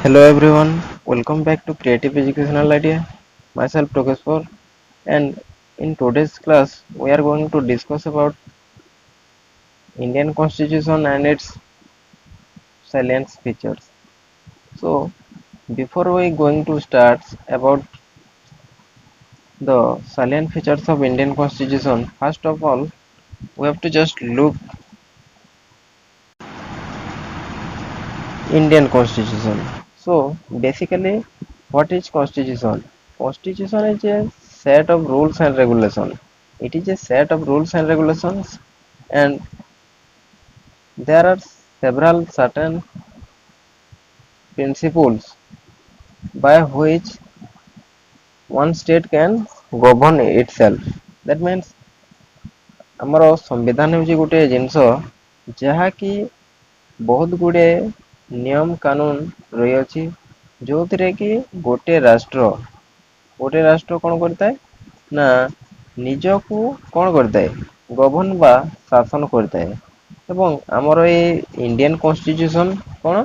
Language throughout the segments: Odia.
Hello everyone, welcome back to Creative Educational Idea. Myself Tokespor, and in today's class we are going to discuss about Indian Constitution and its salient features. So before we going to start about the salient features of Indian Constitution, first of all we have to just look Indian Constitution. So basically what is Constitution? Constitution is a set of rules and regulations. It is a set of rules and regulations, and there are several certain principles by which one state can govern itself. That means ଆମର ସମ୍ବିଧାନ ହେଉଛି ଗୋଟେ ଜିନିଷ ଯାହାକି ବହୁତ ଗୁଡ଼ିଏ ନିୟମ କାନୁନ ରହିଅଛି ଯେଉଁଥିରେ କି ଗୋଟେ ରାଷ୍ଟ୍ର କ'ଣ କରିଥାଏ ନା ନିଜକୁ କ'ଣ କରିଥାଏ ଗଭର୍ଣ୍ଣ ବା ଶାସନ କରିଥାଏ ଏବଂ ଆମର ଏଇ ଇଣ୍ଡିଆନ କନଷ୍ଟିଚ୍ୟୁସନ କ'ଣ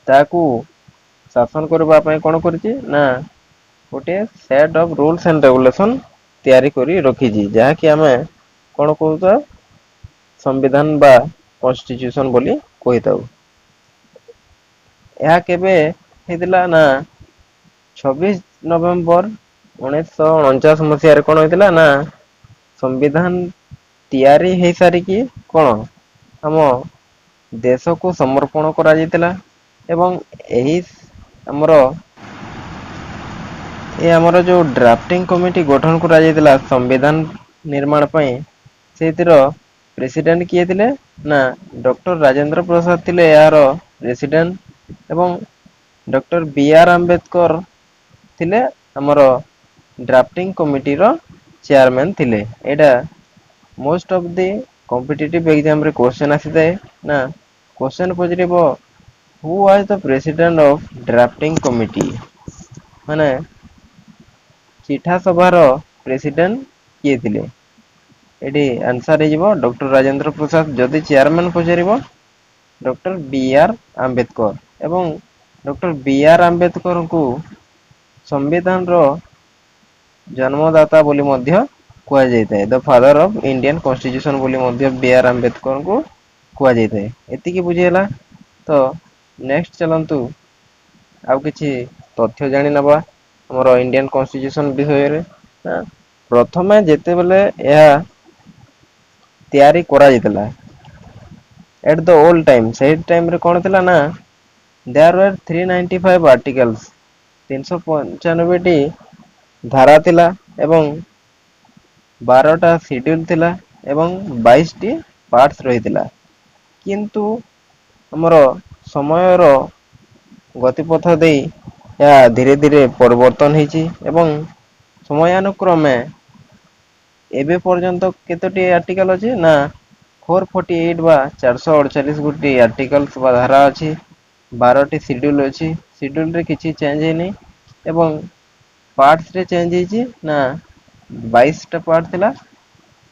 ତାକୁ ଶାସନ କରିବା ପାଇଁ କ'ଣ କରିଛି ନା ଗୋଟେ set of rules and regulation ତିଆରି କରି ରଖିଛି ଯାହାକି ଆମେ କ'ଣ କହୁଛେ ସମ୍ବିଧାନ ବା କନଷ୍ଟିଚ୍ୟୁସନ ବୋଲି କହିଥାଉ। ଏହା କେବେ ହେଇଥିଲା ନା 26 ନଭେମ୍ବର 1949 ମସିହାରେ କ'ଣ ହେଇଥିଲା ନା ସମ୍ବିଧାନ ତିଆରି ହେଇସାରିକି କ'ଣ ଆମ ଦେଶକୁ ସମର୍ପଣ କରାଯାଇଥିଲା ଏବଂ ଏହି ଆମର ଆମର ଯେଉଁ ଡ୍ରାଫ୍ଟିଂ କମିଟି ଗଠନ କରାଯାଇଥିଲା ସମ୍ବିଧାନ ନିର୍ମାଣ ପାଇଁ ସେଇଥିର ପ୍ରେସିଡେଣ୍ଟ କିଏ ଥିଲେ ନା ଡକ୍ଟର ରାଜେନ୍ଦ୍ର ପ୍ରସାଦ ଥିଲେ ଏହାର ପ୍ରେସିଡେଣ୍ଟ ଏବଂ ଡକ୍ଟର ବି ଆର୍ ଆମ୍ବେଦକର ଥିଲେ ଆମର ଡ୍ରାଫ୍ଟିଂ କମିଟିର ଚେୟାରମ୍ୟାନ୍ ଥିଲେ। ଏଇଟା ମୋଷ୍ଟ ଅଫ୍ ଦି କମ୍ପିଟିଟିଭ୍ ଏକ୍ଜାମରେ କ୍ୱେଶ୍ଚନ୍ ଆସିଥାଏ ନା କ୍ୱେଶ୍ଚନ୍ ପଚାରିବ who was the president of drafting committee ମାନେ ଚିଠା ସଭାର ପ୍ରେସିଡେଣ୍ଟ କିଏ ଥିଲେ? ଏଠି ଆନ୍ସର ହେଇଯିବ ଡକ୍ଟର ରାଜେନ୍ଦ୍ର ପ୍ରସାଦ। ଯଦି ଚେୟାରମ୍ୟାନ୍ ପଚାରିବ ଡକ୍ଟର ବି ଆର୍ ଆମ୍ବେଦକର ଏବଂ ଡକ୍ଟର ବି ଆର୍ ଆମ୍ବେଦକରଙ୍କୁ ସମ୍ବିଧାନର ଜନ୍ମଦାତା ବୋଲି ମଧ୍ୟ କୁହାଯାଇଥାଏ। ଦ ଫାଦର ଅଫ୍ ଇଣ୍ଡିଆନ କନଷ୍ଟିଚ୍ୟୁସନ ବୋଲି ମଧ୍ୟ ବି ଆର୍ ଆମ୍ବେଦକରଙ୍କୁ କୁହାଯାଇଥାଏ। ଏତିକି ବୁଝିହେଲା ତ ନେକ୍ସଟ ଚାଲନ୍ତୁ ଆଉ କିଛି ତଥ୍ୟ ଜାଣି ନେବା ଆମର ଇଣ୍ଡିଆନ କନଷ୍ଟିଚ୍ୟୁସନ ବିଷୟରେ। ପ୍ରଥମେ ଯେତେବେଳେ ଏହା ତିଆରି କରାଯାଇଥିଲା ଏଟ୍ ଦ ଓଲ୍ଡ ଟାଇମ୍ ସେଇ ଟାଇମରେ କ'ଣ ଥିଲା ନା ଦେୟାର ୱେର୍ 395 ଆର୍ଟିକଲ୍ସ 395ଟି ଧାରା ଥିଲା ଏବଂ 12ଟା ସିଡ୍ୟୁଲ ଥିଲା ଏବଂ 22ଟି ପାର୍ଟସ ରହିଥିଲା। କିନ୍ତୁ ଆମର ସମୟର ଗତିପଥ ଦେଇ ଏହା ଧୀରେ ଧୀରେ ପରିବର୍ତ୍ତନ ହେଇଛି ଏବଂ ସମୟାନୁକ୍ରମେ ଏବେ ପର୍ଯ୍ୟନ୍ତ କେତୋଟି ଆର୍ଟିକଲ ଅଛି ନା 448 ବା 448 ଗୋଟି ଆର୍ଟିକଲସ ବା ଧାରା ଅଛି। 12ଟି ସିଡ୍ୟୁଲ ଅଛି। ସିଡ୍ୟୁଲରେ କିଛି ଚେଞ୍ଜ ହେଇନି ଏବଂ ପାର୍ଟସରେ ଚେଞ୍ଜ ହେଇଛି ନା 22ଟା ପାର୍ଟ ଥିଲା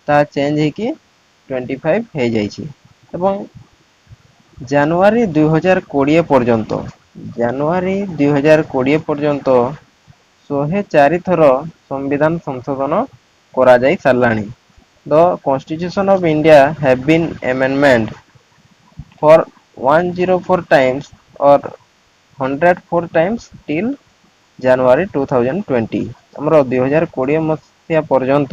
ତାହା ଚେଞ୍ଜ ହେଇକି 25 ହେଇଯାଇଛି ଏବଂ ଜାନୁଆରୀ 2020 ପର୍ଯ୍ୟନ୍ତ 104 ଥର ସମ୍ବିଧାନ ସଂଶୋଧନ କରାଯାଇ ସାରିଲାଣି। The Constitution of India have been amendment for 104 times or 104 times till ଜାନୁଆରୀ 2020। ଆମର 2020 ମସିହା ପର୍ଯ୍ୟନ୍ତ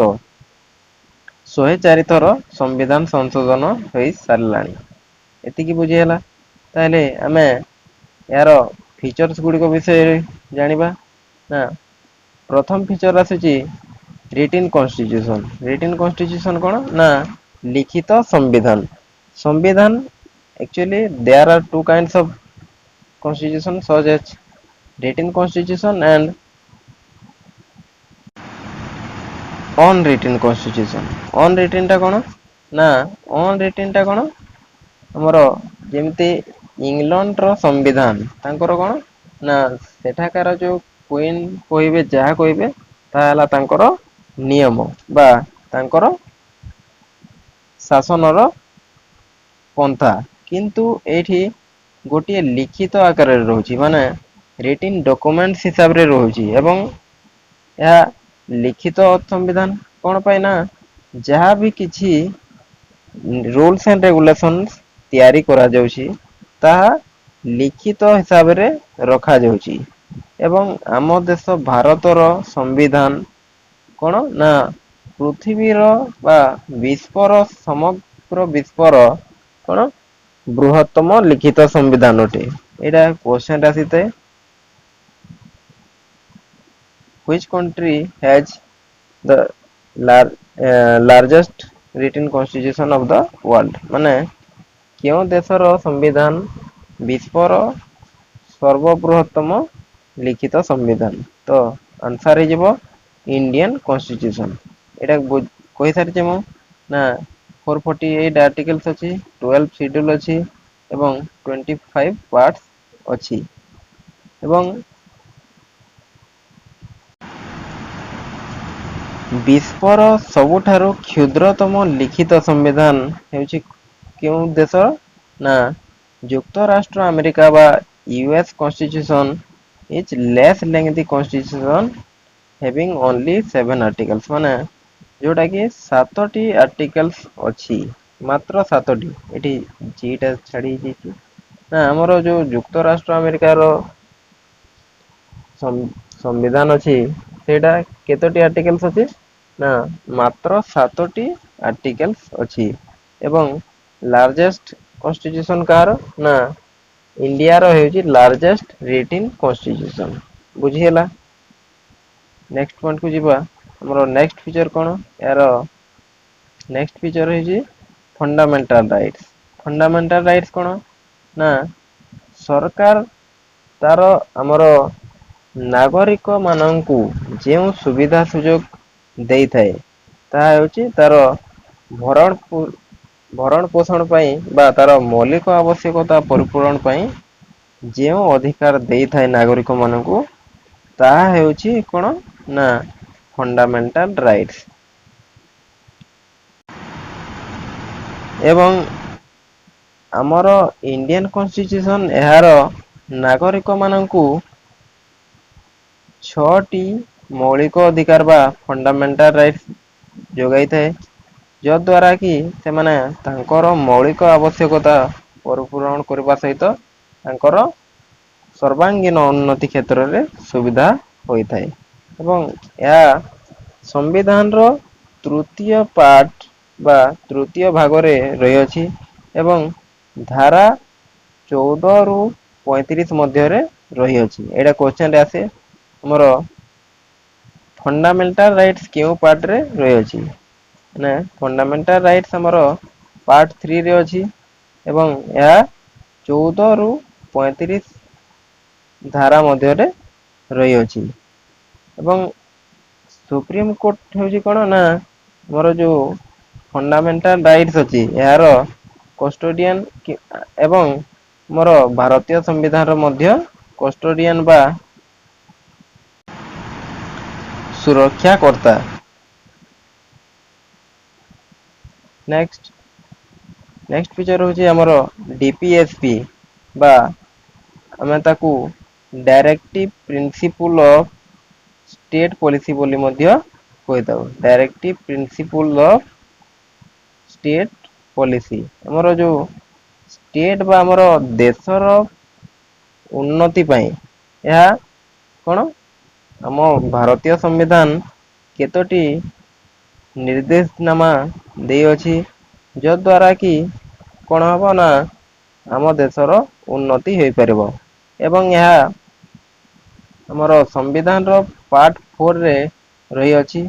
104 ଥର ସମ୍ବିଧାନ ସଂଶୋଧନ ହୋଇ ସାରିଲାଣି। ଏତିକି ବୁଝି ହେଲା। ତାହେଲେ ଆମେ ଏହାର ଫିଚର୍ସ ଗୁଡ଼ିକ ବିଷୟରେ ଜାଣିବା ନା ପ୍ରଥମ ଫିଚର ଆସୁଛି ରିଟିନ୍ କନଷ୍ଟିଚ୍ୟୁସନ୍। ରିଟିନ୍ କନଷ୍ଟିଚ୍ୟୁସନ୍ କ'ଣ ନା ଲିଖିତ ସମ୍ବିଧାନ। ସମ୍ବିଧାନ actually there are two kinds of constitution such as written constitution and unwritten constitution। unwritten ଟା କ'ଣ ନା unwritten ଟା କ'ଣ ଆମର ଯେମିତି ଇଂଲଣ୍ଡର ସମ୍ବିଧାନ ତାଙ୍କର କ'ଣ ନା ସେଠାକାର ଯୋଉ କୁଇନ୍ କହିବେ ଯାହା କହିବେ ତାହା ହେଲା ତାଙ୍କର ନିୟମ ବା ତାଙ୍କର ଶାସନର ପନ୍ଥା। କିନ୍ତୁ ଏଇଠି ଗୋଟିଏ ଲିଖିତ ଆକାରରେ ରହୁଛି, ମାନେ ରିଟିନ୍ ଡକୁମେଣ୍ଟସ୍ ହିସାବରେ ରହୁଛି। ଏବଂ ଏହା ଲିଖିତ ସମ୍ବିଧାନ କଣ ପାଇଁ ନା ଯାହା ବି କିଛି ରୁଲସ ଆଣ୍ଡ ରେଗୁଲେସନ୍ସ ତିଆରି କରାଯାଉଛି ତାହା ଲିଖିତ ହିସାବରେ ରଖାଯାଉଛି। ଏବଂ ଆମ ଦେଶ ଭାରତର ସମ୍ବିଧାନ କଣ ନା ପୃଥିବୀର ବା ବିଶ୍ୱର ସମଗ୍ର ବିଶ୍ୱର କଣ ବୃହତ୍ତମ ଲିଖିତ ସମ୍ବିଧାନ ଅଟେ। ଏଇଟା କୋଶ୍ଚେନ୍ ଆସିଥାଏ। Which country has the largest written constitution of the world? ମାନେ କେଉଁ ଦେଶର ସମ୍ବିଧାନ ବିଶ୍ୱର ସର୍ବବୃହତ୍ତମ ଲିଖିତ ସମ୍ବିଧାନ? ତ ଆନ୍ସର ହେଇଯିବ ଇଣ୍ଡିଆନ କନଷ୍ଟିଟ୍ୟୁସନ। ଏଇଟା କହିସାରିଛେ ମୁଁ ନା 448 ଆର୍ଟିକଲସ ଅଛି, 12 ସିଡ୍ୟୁଲ ଅଛି ଏବଂ 25 ପାର୍ଟସ ଅଛି। ଏବଂ ବିଶ୍ୱର ସବୁଠାରୁ କ୍ଷୁଦ୍ରତମ ଲିଖିତ ସମ୍ବିଧାନ ହେଉଛି କେଉଁ ଦେଶ ନା ଯୁକ୍ତରାଷ୍ଟ୍ର ଆମେରିକା ବା US constitution is less lengthy constitution having only 7 articles. ମାନେ ଯୋଉଟା କି 7ଟି ଆର୍ଟିକଲ୍ସ ଅଛି, ମାତ୍ର 7ଟି। ଏଠି ଟା ଛାଡି ହେଇଯାଇଛି ନା ଆମର ଯୋଉ ଯୁକ୍ତରାଷ୍ଟ୍ର ଆମେରିକାର ସମ୍ବିଧାନ ଅଛି ସେଇଟା କେତୋଟି ଆର୍ଟିକଲସ ଅଛି ନା ମାତ୍ର 7ଟି ଆର୍ଟିକଲସ ଅଛି। ଏବଂ ଲାର୍ଜେଷ୍ଟ କନଷ୍ଟିଚ୍ୟୁସନ କାହାର ନା ଇଣ୍ଡିଆର ହେଉଛି ଲାର୍ଜେଷ୍ଟ ରିଟିନ୍ କନଷ୍ଟିଚ୍ୟୁସନ। ବୁଝିହେଲା। ନେକ୍ସଟ ପଏଣ୍ଟ କୁ ଯିବା। ଆମର ନେକ୍ସଟ ଫିଚର କଣ ଏହାର ନେକ୍ସଟ ଫିଚର ହେଇଛି ଫଣ୍ଡାମେଣ୍ଟାଲ ରାଇଟ୍ସ। ଫଣ୍ଡାମେଣ୍ଟାଲ ରାଇଟ୍ସ କଣ ନା ସରକାର ତାର ଆମର ନାଗରିକ ମାନଙ୍କୁ ଯେଉଁ ସୁବିଧା ସୁଯୋଗ ଦେଇଥାଏ ତାହା ହେଉଛି ତାର ଭରଣ ପୋଷଣ ପାଇଁ ବା ତାର ମୌଳିକ ଆବଶ୍ୟକତା ପରିପୂରଣ ପାଇଁ ଯେଉଁ ଅଧିକାର ଦେଇଥାଏ ନାଗରିକ ମାନଙ୍କୁ ତାହା ହେଉଛି କଣ ନା ଫଣ୍ଡାମେଣ୍ଟାଲ ରାଇଟ୍ସ। ଏବଂ ଆମର ଇଣ୍ଡିଆନ କନଷ୍ଟିଚ୍ୟୁସନ ଏହାର ନାଗରିକ ମାନଙ୍କୁ ଛଅଟି ମୌଳିକ ଅଧିକାର ବା ଫଣ୍ଡାମେଣ୍ଟାଲ ରାଇଟ୍ସ ଯୋଗାଇଥାଏ। ଯଦ୍ଵାରା କି ସେମାନେ ତାଙ୍କର ମୌଳିକ ଆବଶ୍ୟକତା ପରିପୂରଣ କରିବା ସହିତ ତାଙ୍କର ସର୍ବାଙ୍ଗୀନ ଉନ୍ନତି କ୍ଷେତ୍ରରେ ସୁବିଧା ହୋଇଥାଏ। ଏବଂ ଏହା ସମ୍ବିଧାନର ତୃତୀୟ ପାର୍ଟ ବା ତୃତୀୟ ଭାଗରେ ରହିଅଛି। ଏବଂ ଧାରା 14 ରୁ 35 ମଧ୍ୟରେ ରହିଅଛି। ଏଇଟା କୋଶ୍ଚେନ ରେ ଆସେ ଆମର ଫଣ୍ଡାମେଣ୍ଟାଲ ରାଇଟ୍ସ କେଉଁ ପାର୍ଟରେ ରହିଅଛି? ନା ଫଣ୍ଡାମେଣ୍ଟାଲ ରାଇଟ୍ସ ଆମର ପାର୍ଟ 3 ରେ ଅଛି। ଏବଂ ଏହା 14 ରୁ 35 ଧାରା ମଧ୍ୟରେ ରହିଅଛି। ଏବଂ ସୁପ୍ରିମ କୋର୍ଟ ହେଉଛି କଣ ନା ଆମର ଯୋଉ ଫଣ୍ଡାମେଣ୍ଟାଲ ରାଇଟ୍ସ ଅଛି ଏହାର କଷ୍ଟୋଡିଆନ ଏବଂ ମୋର ଭାରତୀୟ ସମ୍ବିଧାନର ମଧ୍ୟ କଷ୍ଟୋଡିଆନ ବା ସୁରକ୍ଷା କର୍ତ୍ତା। ନେକ୍ସଟ ଫିଚର ହଉଛି ଆମର ଡିପିଏସ୍ପି ବା ଆମେ ତାକୁ ଡାଇରେକ୍ଟିଭ ପ୍ରିନ୍ସିପୁଲ ଅଫ ଷ୍ଟେଟ ପଲିସି ବୋଲି ମଧ୍ୟ କହିଥାଉ। ଡାଇରେକ୍ଟିଭ ପ୍ରିନ୍ସିପୁଲ ଅଫ ଷ୍ଟେଟ ପଲିସି ଆମର ଯୋଉ ଷ୍ଟେଟ ବା ଆମର ଦେଶର ଉନ୍ନତି ପାଇଁ ଏହା କଣ ଆମ ଭାରତୀୟ ସମ୍ବିଧାନ କେତୋଟି ନିର୍ଦ୍ଦେଶନାମା ଦେଇଅଛି ଯଦ୍ଵାରା କି କଣ ହବ ନା ଆମ ଦେଶର ଉନ୍ନତି ହେଇପାରିବ। ଏବଂ ଏହା ଆମର ସମ୍ବିଧାନର ପାର୍ଟ 4 ରେ ରହିଅଛି।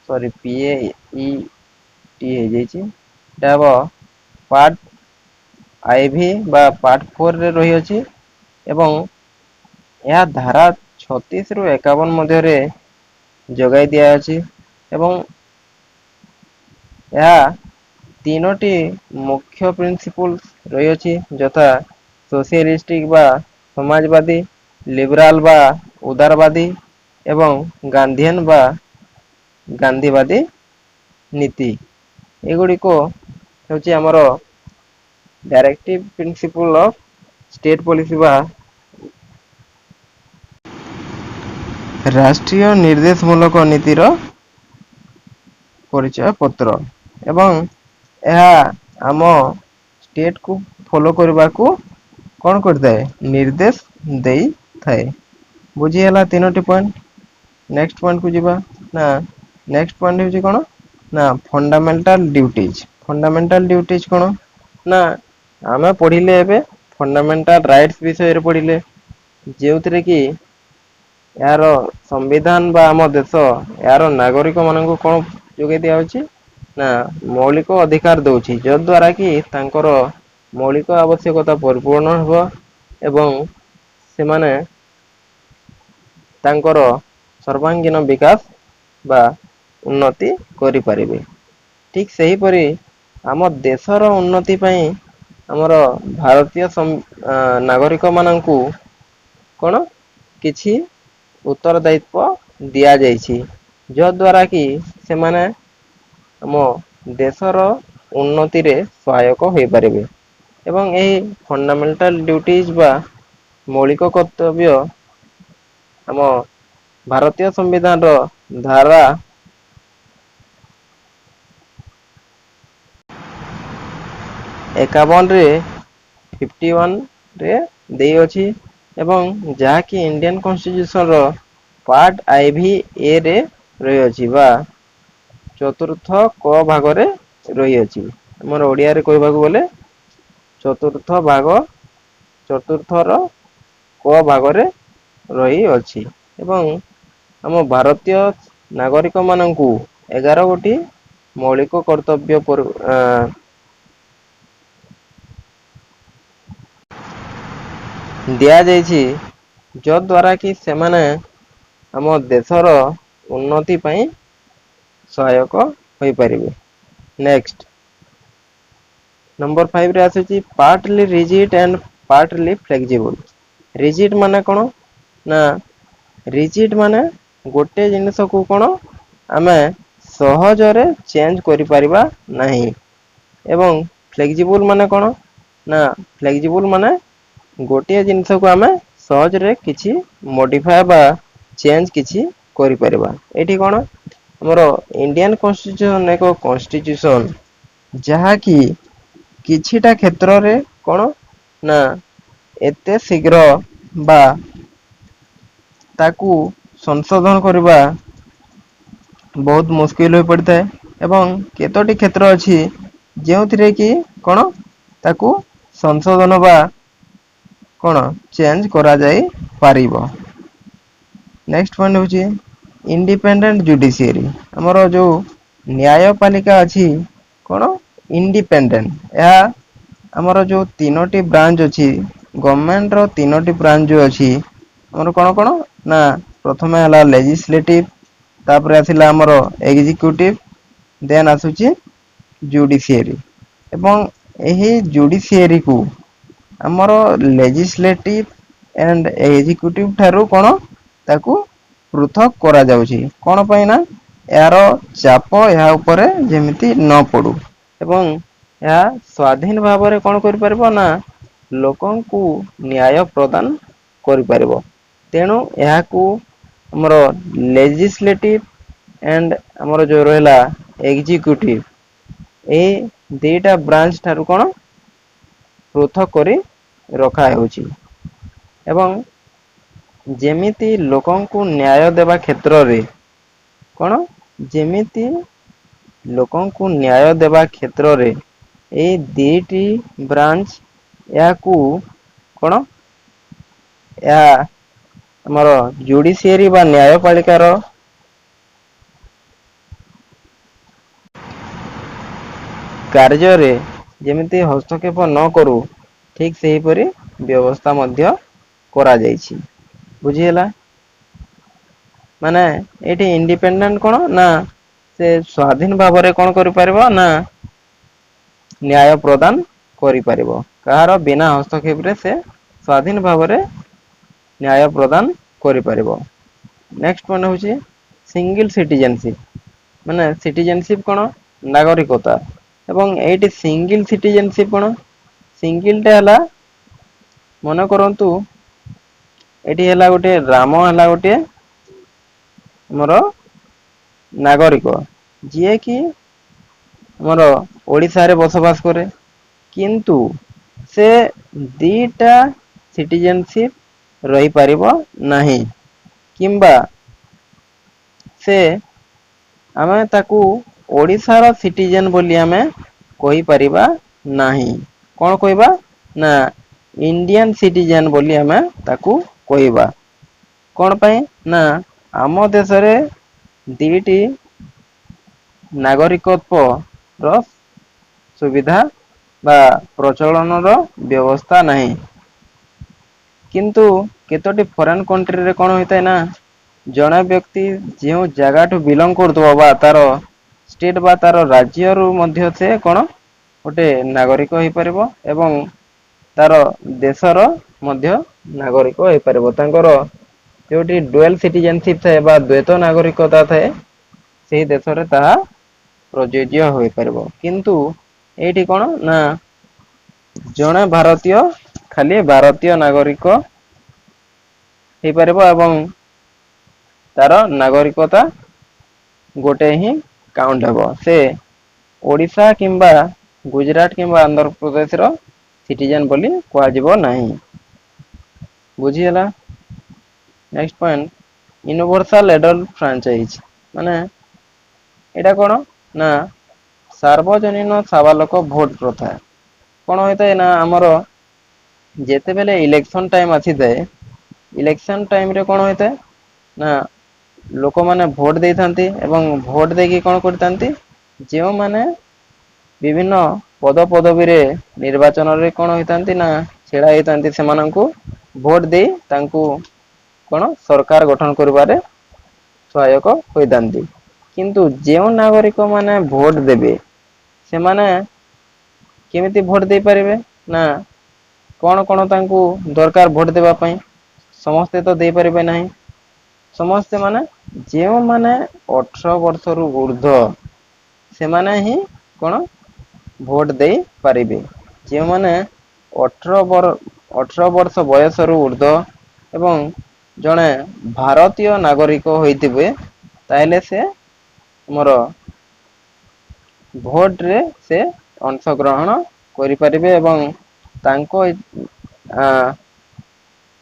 ସରି ହେଇଯାଇଛି ଏଟା ହବ ପାର୍ଟ IV ବା ପାର୍ଟ 4 ରେ ରହିଅଛି। ଏବଂ ଏହା ଧାରା 36 ରୁ 51 ମଧ୍ୟରେ ଯୋଗାଇ ଦିଆଅଛି। ଏବଂ ଏହା ତିନୋଟି ମୁଖ୍ୟ ପ୍ରିନ୍ସିପୁଲ ରହିଅଛି ଯଥା ସୋସିଆଲିଷ୍ଟିକ ବା ସମାଜବାଦୀ, ଲିବରାଲ ବା ଉଦାରବାଦୀ ଏବଂ ଗାନ୍ଧିଆନ ବା ଗାନ୍ଧୀବାଦୀ ନୀତି। ଏଗୁଡିକ ହେଉଛି ଆମର ଡାଇରେକ୍ଟିଭ ପ୍ରିନ୍ସିପଲ ଅଫ ଷ୍ଟେଟ ପଲିସି ବା ରାଷ୍ଟ୍ରୀୟ ନିର୍ଦ୍ଦେଶମୂଳକ ନୀତିର ପରିଚୟ ପତ୍ର ଏବଂ ଏହା ଆମ ଷ୍ଟେଟକୁ ଫଲୋ କରିବାକୁ କଣ କରିଥାଏ ନିର୍ଦ୍ଦେଶ ଦେଇଥାଏ। ବୁଝି ହେଲା ତିନୋଟି ପଏଣ୍ଟ। ନେକ୍ସଟ ପଏଣ୍ଟ କୁ ଯିବା ନା ନେକ୍ସଟ ପଏଣ୍ଟ ହେଉଛି କଣ ନା ଫଣ୍ଡାମେଣ୍ଟାଲ ଡ୍ୟୁଟିଜ। ଫଣ୍ଡାମେଣ୍ଟାଲ ଡ୍ୟୁଟିଜ କଣ ନା ଆମେ ପଢିଲେ ଏବେ ଫଣ୍ଡାମେଣ୍ଟାଲ ରାଇଟ୍ସ ବିଷୟରେ ପଢିଲେ ଯେଉଁଥିରେ କି ଏହାର ସମ୍ବିଧାନ ବା ଆମ ଦେଶ ଏହାର ନାଗରିକ ମାନଙ୍କୁ କଣ ଯୋଗେଇ ଦିଆହଉଛି ନା ମୌଳିକ ଅଧିକାର ଦଉଛି ଯଦ୍ଵାରା କି ତାଙ୍କର ମୌଳିକ ଆବଶ୍ୟକତା ପରିପୂର୍ଣ ହେବ ଏବଂ ସେମାନେ ତାଙ୍କର ସର୍ବାଙ୍ଗୀନ ବିକାଶ ବା ଉନ୍ନତି କରିପାରିବେ। ଠିକ ସେହିପରି ଆମ ଦେଶର ଉନ୍ନତି ପାଇଁ ଆମର ଭାରତୀୟ ନାଗରିକ ମାନଙ୍କୁ କଣ କିଛି ଉତ୍ତର ଦାୟିତ୍ୱ ଦିଆଯାଇଛି ଯଦ୍ଵାରା କି ସେମାନେ ଆମ ଦେଶର ଉନ୍ନତିରେ ସହାୟକ ହୋଇପାରିବେ। ଏବଂ ଏହି ଫଣ୍ଡାମେଣ୍ଟାଲ ଡ୍ୟୁଟିଜ ବା ମୌଳିକ କର୍ତ୍ତବ୍ୟ ଆମ ଭାରତୀୟ ସମ୍ବିଧାନର ଧାରା 51ରେ 51ରେ ଦେଇଅଛି ଏବଂ ଯାହାକି ଇଣ୍ଡିଆନ କନଷ୍ଟିଟ୍ୟୁସନର ପାର୍ଟ ଆଇଭି ଏ ରେ ରହିଅଛି ବା ଚତୁର୍ଥ କ ଭାଗରେ ରହିଅଛି। ଆମର ଓଡିଆରେ କହିବାକୁ ଗଲେ ଚତୁର୍ଥର କ ଭାଗରେ ରହିଅଛି ଏବଂ ଆମ ଭାରତୀୟ ନାଗରିକ ମାନଙ୍କୁ 11 ଗୋଟି ମୌଳିକ କର୍ତ୍ତବ୍ୟ ଦିଆଯାଇଛି ଯଦ୍ୱାରା କି ସେମାନେ ଆମ ଦେଶର ଉନ୍ନତି ପାଇଁ ସହାୟକ ହୋଇପାରିବେ। ନେକ୍ସଟ ନମ୍ବର 5 ରେ ଆସୁଛି ପାର୍ଟଲି ରିଜିଡ୍ ଆଣ୍ଡ ପାର୍ଟଲି ଫ୍ଲେକ୍ସିବୁଲ। ରିଜିଡ୍ ମାନେ କଣ ନା ରିଜିଡ୍ ମାନେ ଗୋଟେ ଜିନିଷକୁ କଣ ଆମେ ସହଜରେ ଚେଞ୍ଜ କରିପାରିବା ନାହିଁ ଏବଂ ଫ୍ଲେକ୍ସିବୁଲ ମାନେ କଣ ନା ଫ୍ଲେକ୍ସିବୁଲ ମାନେ ଗୋଟିଏ ଜିନିଷକୁ ଆମେ ସହଜରେ କିଛି ମଡିଫାଏ ବା ଚେଞ୍ଜ କିଛି କରିପାରିବା। ଏଇଠି କଣ ଆମର ଇଣ୍ଡିଆନ କନଷ୍ଟିଟ୍ୟୁସନ ଏକ କନଷ୍ଟିଟ୍ୟୁସନ ଯାହାକି କିଛିଟା କ୍ଷେତ୍ରରେ କଣ ନା ଏତେ ଶୀଘ୍ର ବା ତାକୁ ସଂଶୋଧନ କରିବା ବହୁତ ମୁସ୍କିଲ ହୋଇ ପଡିଥାଏ ଏବଂ କେତୋଟି କ୍ଷେତ୍ର ଅଛି ଯେଉଁଥିରେ କି କଣ ତାକୁ ସଂଶୋଧନ ବା କଣ ଚେଞ୍ଜ କରାଯାଇ ପାରିବ। ନେକ୍ସଟ ପଏଣ୍ଟ ହଉଛି ଇଣ୍ଡିପେଣ୍ଡେଣ୍ଟ ଜୁଡିସିଆରୀ। ଆମର ଯୋଉ ନ୍ୟାୟପାଳିକା ଅଛି କଣ ଇଣ୍ଡିପେଣ୍ଡେଣ୍ଟ। ଏହା ଆମର ଯୋଉ ତିନୋଟି ବ୍ରାଞ୍ଚ ଅଛି ଗଭର୍ଣମେଣ୍ଟ ର ତିନୋଟି ବ୍ରାଞ୍ଚ ଯୋଉ ଅଛି ଆମର କଣ କଣ ନା ପ୍ରଥମେ ହେଲା ଲେଜିସ୍ଲେଟିଭ ତାପରେ ଆସିଲା ଆମର ଏକ୍ଜିକ୍ୟୁଟିଭ ଦେନ୍ ଆସୁଛି ଜୁଡିସିଆରୀ ଏବଂ ଏହି ଜୁଡିସିଆରୀକୁ ଆମର ଲେଜିସ୍ଲେଟିଭ ଆଣ୍ଡ ଏକ୍ଜିକ୍ୟୁଟିଭ ଠାରୁ କଣ ତାକୁ ପୃଥକ କରାଯାଉଛି କଣ ପାଇଁ ନା ଏହାର ଚାପ ଏହା ଉପରେ ଯେମିତି ନ ପଡୁ ଏବଂ ଏହା ସ୍ଵାଧୀନ ଭାବରେ କଣ କରିପାରିବ ନା ଲୋକଙ୍କୁ ନ୍ୟାୟ ପ୍ରଦାନ କରିପାରିବ। ତେଣୁ ଏହାକୁ ଆମର ଲେଜିସ୍ଲେଟିଭ ଆଣ୍ଡ ଆମର ଯୋଉ ରହିଲା ଏକ୍ଜିକ୍ୟୁଟିଭ ଏଇ ଦିଟା ବ୍ରାଞ୍ଚ ଠାରୁ କଣ ପୃଥକ କରି ରଖା ହେଉଛି ଏବଂ ଯେମିତି ଲୋକଙ୍କୁ ନ୍ୟାୟ ଦେବା କ୍ଷେତ୍ରରେ କଣ ଯେମିତି ଲୋକଙ୍କୁ ନ୍ୟାୟ ଦେବା କ୍ଷେତ୍ରରେ ଏଇ ଦିଟି ବ୍ରାଞ୍ଚ ଏହାକୁ କଣ ଏହା ଆମର ଜୁଡିସିଆରୀ ବା ନ୍ୟାୟପାଳିକାର କାର୍ଯ୍ୟରେ ଯେମିତି ହସ୍ତକ୍ଷେପ ନ କରୁ ଠିକ ସେହିପରି ବ୍ୟବସ୍ଥା ମଧ୍ୟ କରାଯାଇଛି। ବୁଝି ହେଲା। ମାନେ ଏଇଠି ଇଣ୍ଡିପେଣ୍ଡେଣ୍ଟ କଣ ନା ସେ ସ୍ଵାଧୀନ ଭାବରେ କଣ କରିପାରିବ ନା ନ୍ୟାୟ ପ୍ରଦାନ କରିପାରିବ କାହାର ବିନା ହସ୍ତକ୍ଷେପରେ ସେ ସ୍ଵାଧୀନ ଭାବରେ ନ୍ୟାୟ ପ୍ରଦାନ କରିପାରିବ। ନେକ୍ସଟ ପଏଣ୍ଟ ହଉଛି ସିଙ୍ଗଲ ସିଟିଜେନସିପ ମାନେ ସିଟିଜେନସିପ କଣ ନାଗରିକତା ଏବଂ ଏଇଠି ସିଙ୍ଗଲ ସିଟିଜେନସିପ କଣ ସିଙ୍ଗଲଟା ହେଲା ମନେ କରନ୍ତୁ ଏଠି ହେଲା ଗୋଟେ ରାମ ହେଲା ଗୋଟେ ଆମର ନାଗରିକ ଯିଏକି ଆମର ଓଡିଶାରେ ବସବାସ କରେ କିନ୍ତୁ ସେ ଦିଟା ସିଟିଜେନସିପ ରହିପାରିବ ନାହିଁ କିମ୍ବା ସେ ଆମେ ତାକୁ ଓଡିଶାର ସିଟିଜେନ ବୋଲି ଆମେ କହିପାରିବା ନାହିଁ କଣ କହିବା ନା ଇଣ୍ଡିଆନ ସିଟିଜେନ ବୋଲି ଆମେ ତାକୁ କହିବା କଣ ପାଇଁ ନା ଆମ ଦେଶରେ ଦିଟି ନାଗରିକତ୍ଵ ର ସୁବିଧା ବା ପ୍ରଚଳନର ବ୍ୟବସ୍ଥା ନାହିଁ କିନ୍ତୁ କେତୋଟି ଫରେନ କଣ୍ଟ୍ରିରେ କଣ ହେଇଥାଏ ନା ଜଣେ ବ୍ୟକ୍ତି ଯେଉଁ ଜାଗାଠୁ ବିଲଙ୍ଗ କରୁଥିବ ବା ତାର ଷ୍ଟେଟ ବା ତାର ରାଜ୍ୟରୁ ମଧ୍ୟ ସେ କଣ ଗୋଟେ ନାଗରିକ ହେଇପାରିବ ଏବଂ ତାର ଦେଶର ମଧ୍ୟ ନାଗରିକ ହେଇପାରିବ ତାଙ୍କର ଯୋଉଠି ଡୁଏଲ ସିଟିଜେନସିପ ଥାଏ ବା ଦ୍ୱୈତ ନାଗରିକତା ଥାଏ ସେଇ ଦେଶରେ ତାହା ପ୍ରଯୁଜ୍ୟ ହୋଇପାରିବ କିନ୍ତୁ ଏଇଠି କଣ ନା ଜଣେ ଭାରତୀୟ ଖାଲି ଭାରତୀୟ ନାଗରିକ ହେଇପାରିବ ଏବଂ ତାର ନାଗରିକତା ଗୋଟେ ହିଁ କାଉଣ୍ଟ ହବ ସେ ଓଡିଶା କିମ୍ବା ଗୁଜୁରାଟ କିମ୍ବା ଆନ୍ଧ୍ରପ୍ରଦେଶର ସିଟିଜେନ ବୋଲି କୁହାଯିବ ନାହିଁ ବୁଝିହେଲା ନେକ୍ସଟ ପଏଣ୍ଟ ୟୁନିଭର୍ସାଲ ଏଡଲ ଫ୍ରାଞ୍ଚାଇଜ ମାନେ ଏଇଟା କଣ ନା ସାର୍ବଜନୀନ ସାବାଲକ ଭୋଟ ପ୍ରଥା କଣ ହୋଇଥାଏ ନା ଆମର ଯେତେବେଳେ ଇଲେକ୍ସନ ଟାଇମ ଆସିଥାଏ ଇଲେକ୍ସନ ଟାଇମ ରେ କଣ ହେଇଥାଏ ନା ଲୋକମାନେ ଭୋଟ ଦେଇଥାନ୍ତି ଏବଂ ଭୋଟ ଦେଇକି କଣ କରିଥାନ୍ତି ଯେଉଁମାନେ ବିଭିନ୍ନ ପଦ ପଦବୀରେ ନିର୍ବାଚନରେ କଣ ହେଇଥାନ୍ତି ନା ଛିଡା ହେଇଥାନ୍ତି ସେମାନଙ୍କୁ ଭୋଟ ଦେଇ ତାଙ୍କୁ କଣ ସରକାର ଗଠନ କରିବାରେ ସହାୟକ ହୋଇଥାନ୍ତି କିନ୍ତୁ ଯେଉଁ ନାଗରିକ ମାନେ ଭୋଟ ଦେବେ ସେମାନେ କେମିତି ଭୋଟ ଦେଇପାରିବେ ନା କଣ କଣ ତାଙ୍କୁ ଦରକାର ଭୋଟ ଦେବା ପାଇଁ ସମସ୍ତେ ତ ଦେଇପାରିବେ ନାହିଁ ସମସ୍ତେ ମାନେ ଯେଉଁମାନେ 18 ବର୍ଷରୁ ଉର୍ଦ୍ଧ ସେମାନେ ହିଁ କଣ ଭୋଟ ଦେଇ ପାରିବେ ଯେଉଁମାନେ 18 ବର୍ଷ ବୟସରୁ ଉର୍ଦ୍ଧ ଏବଂ ଜଣେ ଭାରତୀୟ ନାଗରିକ ହୋଇଥିବେ ତାହେଲେ ସେ ଆମର ଭୋଟ ରେ ସେ ଅଂଶଗ୍ରହଣ କରିପାରିବେ ଏବଂ ତାଙ୍କ ଆ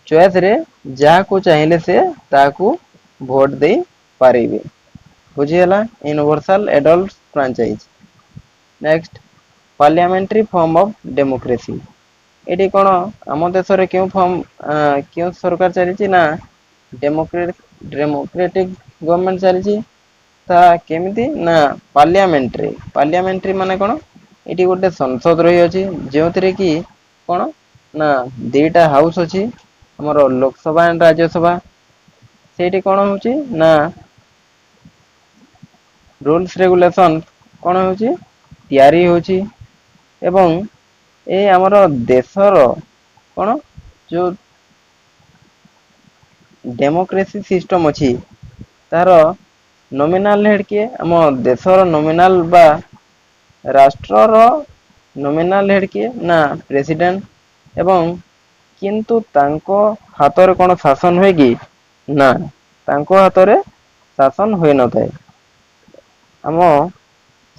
ଚଏସ ରେ ଯାହାକୁ ଚାହିଁଲେ ସେ ତାହାକୁ ଭୋଟ ଦେଇ ପାରିବେ ବୁଝିହେଲା universal adult franchise next parliamentary form of democracy ଏଠି କଣ ଆମ ଦେଶରେ କେଉଁ ଫର୍ମ କେଉଁ ସରକାର ଚାଲିଛି ନା ଡେମୋକ୍ରେଟିକ ଗଭର୍ଣମେଣ୍ଟ ଚାଲିଛି ତା କେମିତି ନା ପାର୍ଲିଆମେଣ୍ଟାରୀ ମାନେ କଣ ଏଠି ଗୋଟେ ସଂସଦ ରହିଅଛି ଯେଉଁଥିରେ କି କଣ ନା ଦିଟା ହାଉସ ଅଛି ଆମର ଲୋକସଭା ଆଣ୍ଡ ରାଜ୍ୟସଭା ସେଇଠି କଣ ହଉଛି ନା ରୁଲସ ରେଗୁଲେସନ କଣ ହଉଛି ତିଆରି ହଉଛି ଏବଂ ଏଇ ଆମର ଦେଶର କଣ ଯୋଉ ଡେମୋକ୍ରେସି ସିଷ୍ଟମ ଅଛି ତାର ନୋମିନାଲ ହେଡ କିଏ ଆମ ଦେଶର ନୋମିନାଲ ବା ରାଷ୍ଟ୍ରର ନୋମିନାଲ ହେଡ କିଏ ନା ପ୍ରେସିଡେଣ୍ଟ ଏବଂ କିନ୍ତୁ ତାଙ୍କ ହାତରେ କଣ ଶାସନ ହୁଏ କି ନା ତାଙ୍କ ହାତରେ ଶାସନ ହୋଇନଥାଏ ଆମ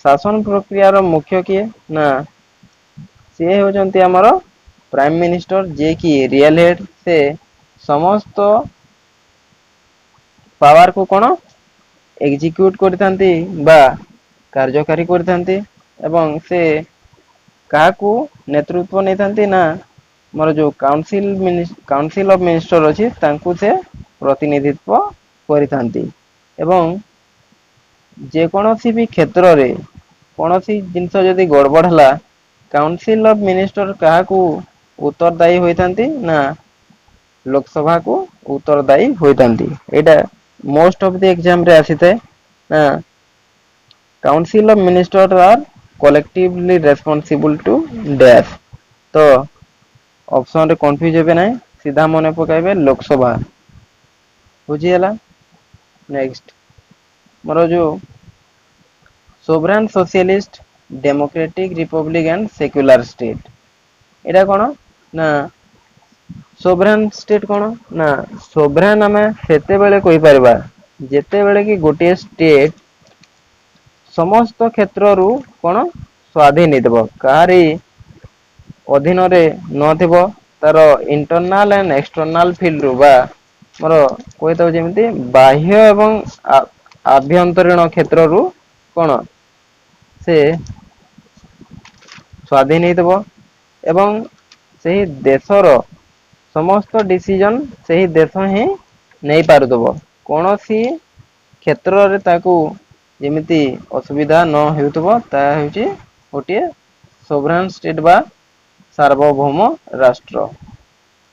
ଶାସନ ପ୍ରକ୍ରିୟାର ମୁଖ୍ୟ କିଏ ନା ସିଏ ହେଉଛନ୍ତି ଆମର ପ୍ରାଇମ ମିନିଷ୍ଟର ଯିଏ କି ରିଏଲ ହେଡ ସେ ସମସ୍ତ ପାୱାର କୁ କଣ ଏକ୍ଜିକ୍ୟୁଟ କରିଥାନ୍ତି ବା କାର୍ଯ୍ୟକାରୀ କରିଥାନ୍ତି ଏବଂ ସେ କାହାକୁ ନେତୃତ୍ୱ ନେଇଥାନ୍ତି ନା ଆମର ଯୋଉ କାଉନସିଲ ଅଫ ମିନିଷ୍ଟର ଅଛି ତାଙ୍କୁ ସେ ପ୍ରତିନିଧିତ୍ୱ କରିଥାନ୍ତି ଏବଂ ଯେକୌଣସି ବି କ୍ଷେତ୍ରରେ କୌଣସି ଜିନିଷ ଯଦି ଗଡବଡ ହେଲା କାଉନସିଲ ଅଫ ମିନିଷ୍ଟର କାହାକୁ ଉତ୍ତର ଦାୟୀ ହୋଇଥାନ୍ତି ନା ଲୋକସଭା କୁ ଉତ୍ତର ଦାୟୀ ହୋଇଥାନ୍ତି ଏଇଟା ମୋଷ୍ଟ ଅଫ ଦି ଏକ୍ଜାମ ରେ ଆସିଥାଏ ନା council of minister are collectively responsible to dash ତ ଅପସନ ରେ କନଫ୍ୟୁଜ ହେବେ ନାହିଁ ସିଧା ମନେ ପକାଇବେ ଲୋକସଭା ବୁଝିହେଲା ନେକ୍ସଟ ମୋର ଯୋଉ sovereign socialist democratic republic and secular state ଏଇଟା କଣ ନା ସୋଭରେନ୍ ଷ୍ଟେଟ୍ କଣ ନା ସୋଭରେନ୍ ଆମେ ସେତେବେଳେ କହିପାରିବା ଯେତେବେଳେ କି ଗୋଟିଏ ଷ୍ଟେଟ୍ ସମସ୍ତ କ୍ଷେତ୍ରରୁ କଣ ସ୍ଵାଧୀନ ହେଇଥିବ କାହାରି ଅଧୀନରେ ନଥିବ ତାର ଇଣ୍ଟରନାଲ ଆଣ୍ଡ ଏକ୍ସଟର୍ନାଲ ଫିଲ୍ଡ ରୁ ବା ମୋର କହିଥାଉ ଯେମିତି ବାହ୍ୟ ଏବଂ ଆଭ୍ୟନ୍ତରୀଣ କ୍ଷେତ୍ରରୁ କଣ ସେ ସ୍ଵାଧୀନ ହେଇଥିବ ଏବଂ ସେହି ଦେଶର ସମସ୍ତ ଡିସିଜନ ସେହି ଦେଶ ହିଁ ନେଇ ପାରୁଥିବ କୌଣସି କ୍ଷେତ୍ରରେ ତାକୁ ଯେମିତି ଅସୁବିଧା ନ ହେଉଥିବ ତାହା ହେଉଛି ଗୋଟିଏ ସୋଭରାନ୍ ଷ୍ଟେଟ୍ ବା ସାର୍ବଭୌମ ରାଷ୍ଟ୍ର।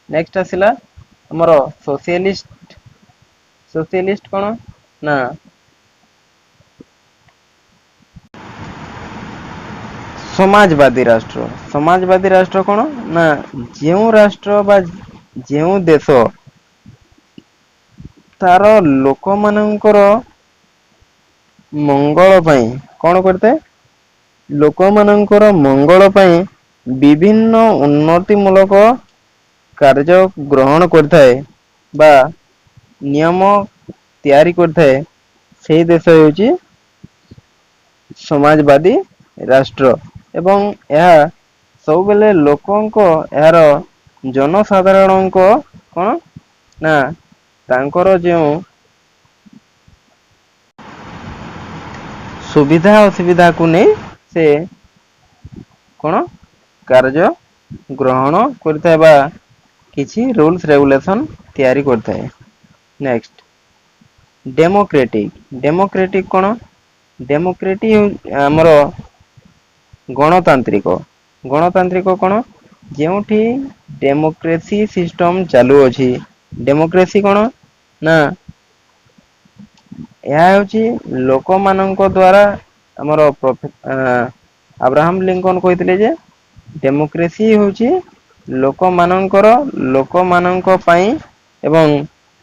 ନେକ୍ସଟ ଆସିଲା ଆମର ସୋସିଆଲିଷ୍ଟ ସୋସିଆଲିଷ୍ଟ କଣ ନା ସମାଜବାଦୀ ରାଷ୍ଟ୍ର ସମାଜବାଦୀ ରାଷ୍ଟ୍ର କଣ ନା ଯେଉଁ ରାଷ୍ଟ୍ର ବା ଯେଉଁ ଦେଶ ତାର ଲୋକମାନଙ୍କର ମଙ୍ଗଳ ପାଇଁ କଣ କରିଥାଏ ଲୋକମାନଙ୍କର ମଙ୍ଗଳ ପାଇଁ ବିଭିନ୍ନ ଉନ୍ନତି ମୂଳକ କାର୍ଯ୍ୟ ଗ୍ରହଣ କରିଥାଏ ବା ନିୟମ ତିଆରି କରିଥାଏ ସେଇ ଦେଶ ହେଉଛି ସମାଜବାଦୀ ରାଷ୍ଟ୍ର ଏବଂ ଏହା ସବୁବେଳେ ଲୋକଙ୍କ ଏହାର ଜନସାଧାରଣଙ୍କ କଣ ନା ତାଙ୍କର ଯେଉଁ ସୁବିଧା ଅସୁବିଧାକୁ ନେଇ ସେ କଣ କାର୍ଯ୍ୟ ଗ୍ରହଣ କରିଥାଏ ବା କିଛି ରୁଲସ ରେଗୁଲେସନ ତିଆରି କରିଥାଏ ନେକ୍ସଟ ଡେମୋକ୍ରେଟିକ କଣ ଡେମୋକ୍ରେଟିକ ଆମର ଗଣତାନ୍ତ୍ରିକ କଣ ଯେଉଁଠି ଡେମୋକ୍ରେସି ସିଷ୍ଟମ ଚାଲୁଅଛି ଡେମୋକ୍ରେସି କଣ ନା ଏହା ହେଉଛି ଲୋକମାନଙ୍କ ଦ୍ଵାରା ଆମର ଆବ୍ରାହମ ଲିଙ୍କନ କହିଥିଲେ ଯେ ଡେମୋକ୍ରେସି ହଉଛି ଲୋକମାନଙ୍କ ପାଇଁ ଏବଂ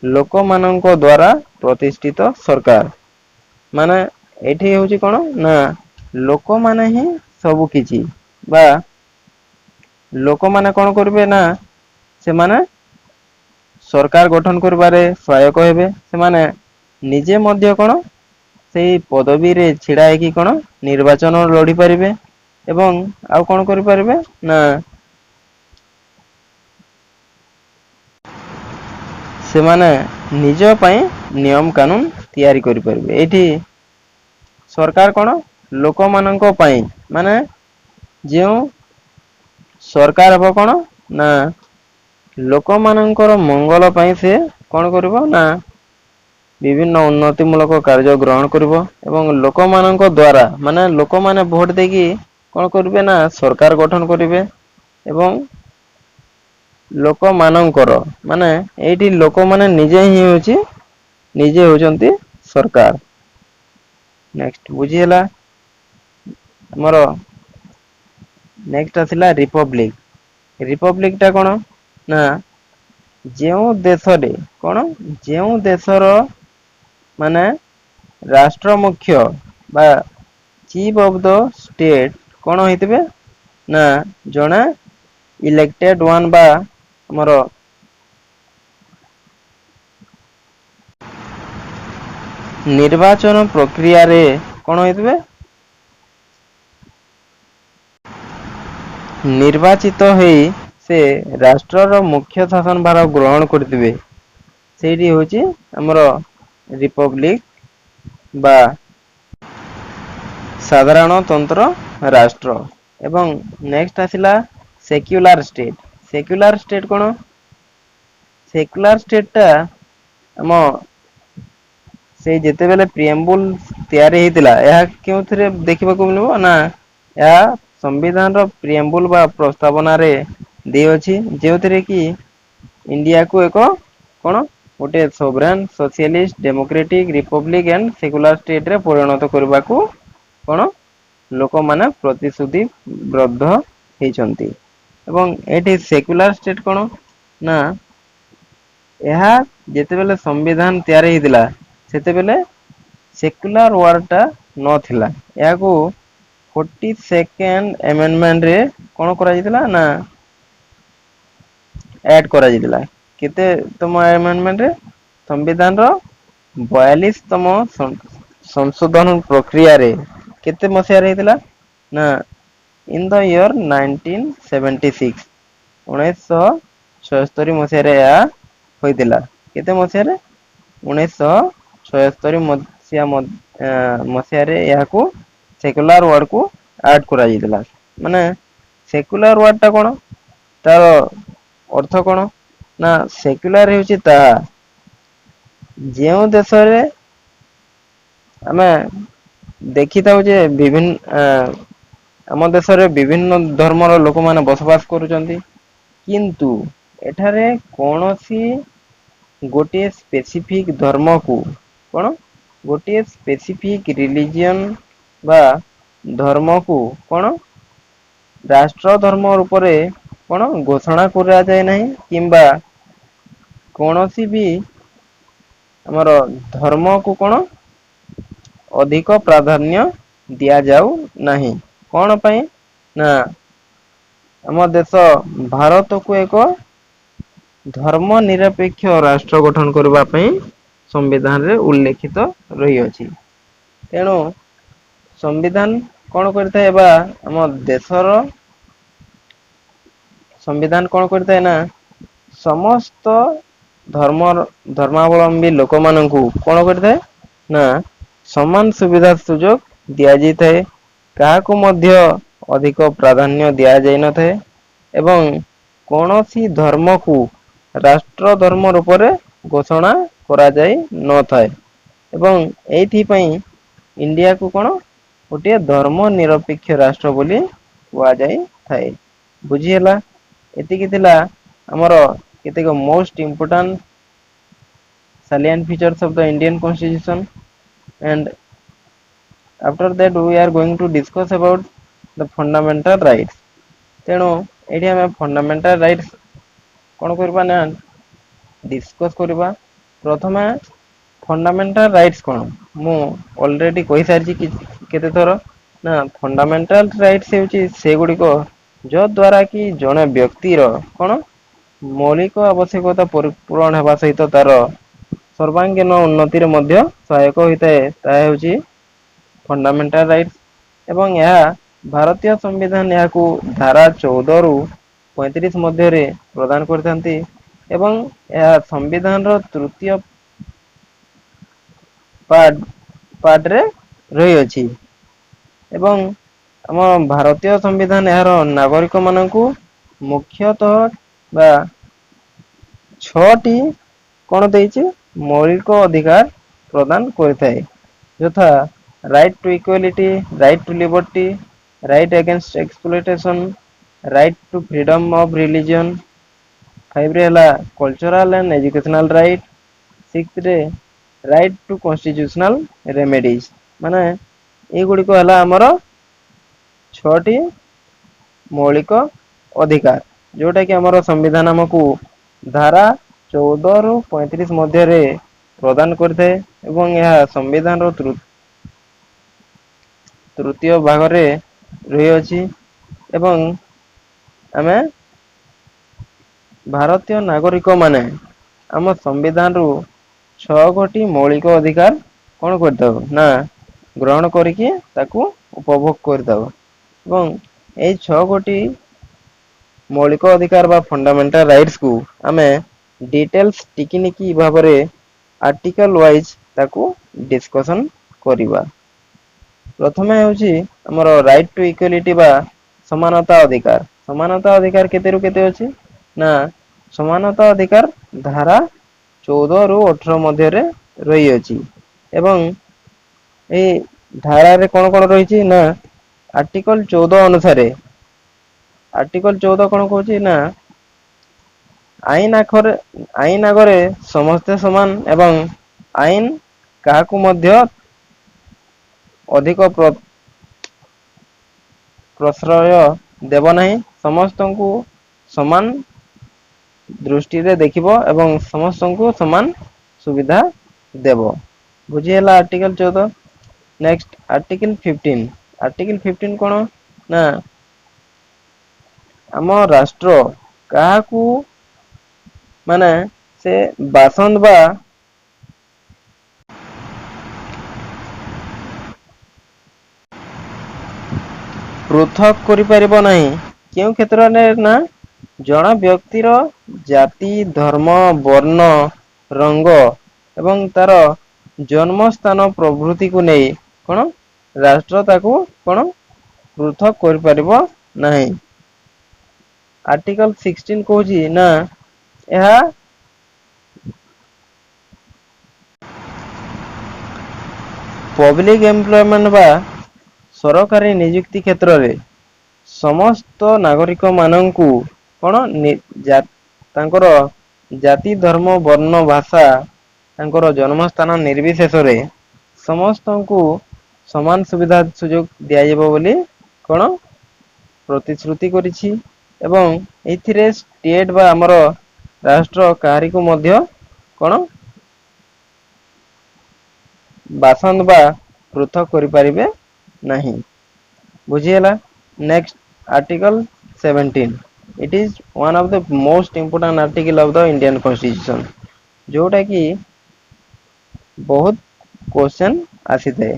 ଲୋକମାନଙ୍କ ଦ୍ଵାରା ପ୍ରତିଷ୍ଠିତ ସରକାର ମାନେ ଏଇଠି ହଉଛି କଣ ନା ଲୋକମାନେ ହିଁ ସବୁ କିଛି ବା ଲୋକମାନେ କଣ କରିବେ ନା ସେମାନେ ସରକାର ଗଠନ କରିବାରେ ସହାୟକ ହେବେ ସେମାନେ ନିଜେ ମଧ୍ୟ କଣ ସେଇ ପଦବୀରେ ଛିଡା ହେଇକି କଣ ନିର୍ବାଚନ ଲଢି ପାରିବେ ଏବଂ ଆଉ କଣ କରିପାରିବେ ନା ସେମାନେ ନିଜ ପାଇଁ ନିୟମ କାନୁନ ତିଆରି କରିପାରିବେ ଏଇଠି ସରକାର କଣ ଲୋକମାନଙ୍କ ପାଇଁ ମାନେ ଯେଉଁ ସରକାର ହବ କଣ ନା ଲୋକମାନଙ୍କର ମଙ୍ଗଳ ପାଇଁ ସେ କଣ କରିବ ନା ବିଭିନ୍ନ ଉନ୍ନତି ମୂଳକ କାର୍ଯ୍ୟ ଗ୍ରହଣ କରିବ ଏବଂ ଲୋକମାନଙ୍କ ଦ୍ଵାରା ମାନେ ଲୋକମାନେ ଭୋଟ ଦେଇକି କଣ କରିବେ ନା ସରକାର ଗଠନ କରିବେ ଏବଂ ଲୋକମାନଙ୍କର ମାନେ ଏଇଠି ଲୋକମାନେ ନିଜେ ହିଁ ହଉଛି ନିଜେ ହଉଛନ୍ତି ସରକାର ନେକ୍ସଟ ବୁଝି ହେଲା ଆମର ନେକ୍ସଟ ଆସିଲା ରିପବ୍ଲିକ ଟା କଣ ନା ଯେଉଁ ଦେଶରେ କଣ ଯେଉଁ ଦେଶର ମାନେ ରାଷ୍ଟ୍ର ମୁଖ୍ୟ ବା ଚିଫ ଅଫ୍ ଦ ଷ୍ଟେଟ କଣ ହେଇଥିବେ ନା ଜଣେ ଇଲେକ୍ଟେଡ ୱାନ ବା ଆମର ନିର୍ବାଚନ ପ୍ରକ୍ରିୟାରେ କଣ ହେଇଥିବେ ନିର୍ବାଚିତ ହେଇ ସେ ରାଷ୍ଟ୍ରର ମୁଖ୍ୟ ଶାସନ ଭାର ଗ୍ରହଣ କରିଥିବେ ସେଇଠି ହଉଛି ଆମର ରିପବ୍ଲିକ ବା ସାଧାରଣତନ୍ତ୍ର ରାଷ୍ଟ୍ର ଏବଂ ନେକ୍ସଟ ଆସିଲା ସେକ୍ୟୁଲାର ଷ୍ଟେଟ କଣ ସେକୁଲାର ଷ୍ଟେଟ ଟା ଆମ ସେଇ ଯେତେବେଳେ ପ୍ରିଏମ୍ବୁଲ ତିଆରି ହେଇଥିଲା ଏହା କେଉଁଥିରେ ଦେଖିବାକୁ ମିଳିବ ନା ଏହା ସମ୍ବିଧାନର ପ୍ରିଏମ୍ବୁଲ ବା ପ୍ରସ୍ତାବନାରେ ଦେଇଅଛି ଯେଉଁଥିରେ କି ଇଣ୍ଡିଆକୁ ଏକ କଣ ଗୋଟେ sovereign socialist democratic republic and secular state ରେ ପରିଣତ କରିବାକୁ କଣ ଲୋକମାନେ ପ୍ରତିଶ୍ରୁତି ବଦ୍ଧ ହେଇଛନ୍ତି ଏବଂ ଏଠି ସେକୁଲାର ଷ୍ଟେଟ କଣ ନା ଏହା ଯେତେବେଳେ ସମ୍ବିଧାନ ତିଆରି ହେଇଥିଲା ସେତେବେଳେ ସେକୁଲାର ୱାର୍ଡ ଟା ନଥିଲା ଏହାକୁ 42nd ଆମେଣ୍ଡମେଣ୍ଟ ରେ କଣ କରାଯାଇଥିଲା ନା ଆଡ୍ କରାଯାଇଥିଲା। କେତେ ତମ ଆମେଣ୍ଡମେଣ୍ଟରେ ସମ୍ବିଧାନର 42ତମ ସଂଶୋଧନ ପ୍ରକ୍ରିୟାରେ କେତେ ମସିହାରେ ହେଇଥିଲା ନା ଇନ୍ ଦ ଇୟର 1976 1976 ମସିହାରେ ଏହା ହୋଇଥିଲା। କେତେ ମସିହାରେ 1976 ମସିହାରେ ଏହାକୁ ସେକୁଲାର ୱାର୍ଡକୁ ଆଡ କରାଯାଇଥିଲା। ମାନେ ସେକୁଲାର ୱାର୍ଡ ଟା କଣ ତାର ଅର୍ଥ କଣ ନା ସେକ୍ୟୁଲାର ହେଉଛି ତାହା ଯେଉଁ ଦେଶରେ ଆମେ ଦେଖିଥାଉ ଯେ ଆମ ଦେଶରେ ବିଭିନ୍ନ ଧର୍ମର ଲୋକମାନେ ବସବାସ କରୁଛନ୍ତି। କିନ୍ତୁ ଏଠାରେ କୌଣସି ଗୋଟିଏ ସ୍ପେସିଫିକ୍ ଧର୍ମକୁ କଣ ଗୋଟିଏ ସ୍ପେସିଫିକ୍ ରିଲିଜିଅନ ବା ଧର୍ମକୁ କଣ ରାଷ୍ଟ୍ର ଧର୍ମ ରୂପରେ କଣ ଘୋଷଣା କରାଯାଏ ନାହିଁ କିମ୍ବା କୌଣସି ବି ଆମର ଧର୍ମକୁ କଣ ଅଧିକ ପ୍ରାଧାନ୍ୟ ଦିଆଯାଉ ନାହିଁ। କଣ ପାଇଁ ନା ଆମ ଦେଶ ଭାରତକୁ ଏକ ଧର୍ମ ନିରପେକ୍ଷ ରାଷ୍ଟ୍ର ଗଠନ କରିବା ପାଇଁ ସମ୍ବିଧାନରେ ଉଲ୍ଲେଖିତ ରହିଅଛି। ତେଣୁ ସମ୍ବିଧାନ କଣ କରିଥାଏ ବା ଆମ ଦେଶର ସମ୍ବିଧାନ କଣ କରିଥାଏ ନା ସମସ୍ତ ଧର୍ମାବଲମ୍ବୀ ଲୋକମାନଙ୍କୁ କଣ କରିଥାଏ ନା ସମାନ ସୁବିଧା ସୁଯୋଗ ଦିଆଯାଇଥାଏ। କାହାକୁ ମଧ୍ୟ ଅଧିକ ପ୍ରାଧାନ୍ୟ ଦିଆଯାଇନଥାଏ। ଏବଂ କୌଣସି ଧର୍ମକୁ ରାଷ୍ଟ୍ର ଧର୍ମ ରୂପରେ ଘୋଷଣା କରାଯାଇ ନଥାଏ। ଏବଂ ଏଇଥିପାଇଁ ଇଣ୍ଡିଆକୁ କଣ ଗୋଟିଏ ଧର୍ମ ନିରପେକ୍ଷ ରାଷ୍ଟ୍ର ବୋଲି କୁହାଯାଇଥାଏ। ବୁଝି ହେଲା ଏତିକି ଥିଲା ଆମର କେତେକ most important salient features of the Indian Constitution and after that we are going to discuss about the fundamental rights। ତେଣୁ ଏଇଠି ଆମେ ଫଣ୍ଡାମେଣ୍ଟାଲ ରାଇଟ୍ସ କଣ କରିବା ନା ଡିସକସ କରିବା। ପ୍ରଥମେ ଫଣ୍ଡାମେଣ୍ଟାଲ ରାଇଟ୍ସ କଣ ମୁଁ ଅଲରେଡି କହିସାରିଛି କେତେ ଥର ନା ଫଣ୍ଡାମେଣ୍ଟାଲ ରାଇଟ୍ସ ହେଉଛି ସେଗୁଡିକ ଯ ଦ୍ଵାରା କି ଜଣେ ବ୍ୟକ୍ତିର କଣ ମୌଳିକ ଆବଶ୍ୟକତା ପୂରଣ ହେବା ସହିତ ତାର ସର୍ବାଙ୍ଗୀନ ଉନ୍ନତିରେ ମଧ୍ୟ ସହାୟକ ହୋଇଥାଏ। ତାହା ହେଉଛି ଫଣ୍ଡାମେଣ୍ଟାଲ ରାଇଟ୍ସ ଏବଂ ଏହା ଭାରତୀୟ ସମ୍ବିଧାନ ଏହାକୁ ଧାରା 14 ରୁ 35 ମଧ୍ୟରେ ପ୍ରଦାନ କରିଥାନ୍ତି। ଏବଂ ଏହା ସମ୍ବିଧାନର ତୃତୀୟ ପାର୍ଟରେ ରହିଅଛି। ଏବଂ ଆମ ଭାରତୀୟ ସମ୍ବିଧାନ ଏହାର ନାଗରିକ ମାନଙ୍କୁ ମୁଖ୍ୟତଃ ବା ଛଅଟି କଣ ଦେଇଛି ମୌଳିକ ଅଧିକାର ପ୍ରଦାନ କରିଥାଏ। ଯଥା right to equality, right to liberty, right against exploitation, right to freedom of religion, 5 ରେ ହେଲା କଲଚରାଲ ଆଣ୍ଡ ଏଜୁକେସନାଲ ରାଇଟ୍, 6 ରେ ରାଇଟ୍ ଟୁ କନଷ୍ଟିଚ୍ୟୁସନାଲ ରେମେଡିଜ। ମାନେ ଏଇଗୁଡିକ ହେଲା ଆମର ଛଅଟି ମୌଳିକ ଅଧିକାର ଯୋଉଟା କି ଆମର ସମ୍ବିଧାନ ଆମକୁ ଧାରା 14 ରୁ 35 ମଧ୍ୟରେ ପ୍ରଦାନ କରିଥାଏ ଏବଂ ଏହା ସମ୍ବିଧାନର ତୃତୀୟ ଭାଗରେ ରହିଅଛି ଏବଂ ଆମେ ଭାରତୀୟ ନାଗରିକ ମାନେ ଆମ ସମ୍ବିଧାନରୁ 6 ଗୋଟି ମୌଳିକ ଅଧିକାର କଣ କରିଥାଉ ନା ଗ୍ରହଣ କରିକି ତାକୁ ଉପଭୋଗ କରିଥାଉ। ଏବଂ ଏଇ 6 ଗୋଟି ମୌଳିକ ଅଧିକାର ବା ଫଣ୍ଡାମେଣ୍ଟାଲ ରାଇଟ୍ସ କୁ ଆମେ ଡିଟେଲ୍ସ ଟିକି ନିକି ଭାବରେ ଆର୍ଟିକଲ ୱାଇଜ ତାକୁ ଡିସକସନ କରିବା। ପ୍ରଥମେ ହେଉଛି ଆମର ରାଇଟ ଟୁ ଇକ୍ୱାଲିଟି ବା ସମାନତା ଅଧିକାର। ସମାନତା ଅଧିକାର କେତେ ରୁ କେତେ ଅଛି ନା ସମାନତା ଅଧିକାର ଧାରା 14 ରୁ 18 ମଧ୍ୟରେ ରହିଅଛି ଏବଂ ଏଇ ଧାରାରେ କଣ କଣ ରହିଛି ନା ଆର୍ଟିକଲ 14 ଅନୁସାରେ ଆର୍ଟିକଲ 14 କଣ କହୁଛି ନା ଆଇନ ଆଗରେ ସମସ୍ତେ ସମାନ ଏବଂ ଆଇନ କାହାକୁ ମଧ୍ୟ ଅଧିକ ପ୍ରଶ୍ରୟ ଦେବ ନାହିଁ ସମସ୍ତଙ୍କୁ ସମାନ ଦୃଷ୍ଟିରେ ଦେଖିବ ଏବଂ ସମସ୍ତଙ୍କୁ ସମାନ ସୁବିଧା ଦେବ। ବୁଝି ହେଲା ଆର୍ଟିକଲ 14। Next article 15। ଆର୍ଟିକଲ 15 କଣ ନା ଆମ ରାଷ୍ଟ୍ର କାହାକୁ ମାନେ ସେ ବାସନ୍ଦ ବା ପୃଥକ କରିପାରିବ ନାହିଁ। କେଉଁ କ୍ଷେତ୍ରରେ ନା ଜଣେ ବ୍ୟକ୍ତିର ଜାତି, ଧର୍ମ, ବର୍ଣ୍ଣ, ରଙ୍ଗ ଏବଂ ତାର ଜନ୍ମ ସ୍ଥାନ ପ୍ରଭୃତିକୁ ନେଇ କଣ ରାଷ୍ଟ୍ର ତାକୁ କଣ ପୃଥକ କରିପାରିବ ନାହିଁ। ଆର୍ଟିକଲ 16 କହୁଛି ନା ଏହା ପବ୍ଲିକ ଏମ୍ପ୍ଲୟମେଣ୍ଟ ବା ସରକାରୀ ନିଯୁକ୍ତି କ୍ଷେତ୍ରରେ ସମସ୍ତ ନାଗରିକ ମାନଙ୍କୁ କଣ ତାଙ୍କର ଜାତି, ଧର୍ମ, ବର୍ଣ୍ଣ, ଭାଷା ତାଙ୍କର ଜନ୍ମସ୍ଥାନ ନିର୍ବିଶେଷରେ ସମସ୍ତଙ୍କୁ ସମାନ ସୁବିଧା ସୁଯୋଗ ଦିଆଯିବ ବୋଲି କଣ ପ୍ରତିଶ୍ରୁତି କରିଛି ଏବଂ ଏଥିରେ ଷ୍ଟେଟ ବା ଆମର ରାଷ୍ଟ୍ର କାହାରିକୁ ମଧ୍ୟ କଣ ବାସନ୍ଦ ବା ପୃଥକ କରିପାରିବେ ନାହିଁ। ବୁଝିହେଲା। Next article 17 it is one of the most important article of the Indian constitution. ଯୋଉଟା କି ବହୁତ କୋଶ୍ଚେନ ଆସିଥାଏ।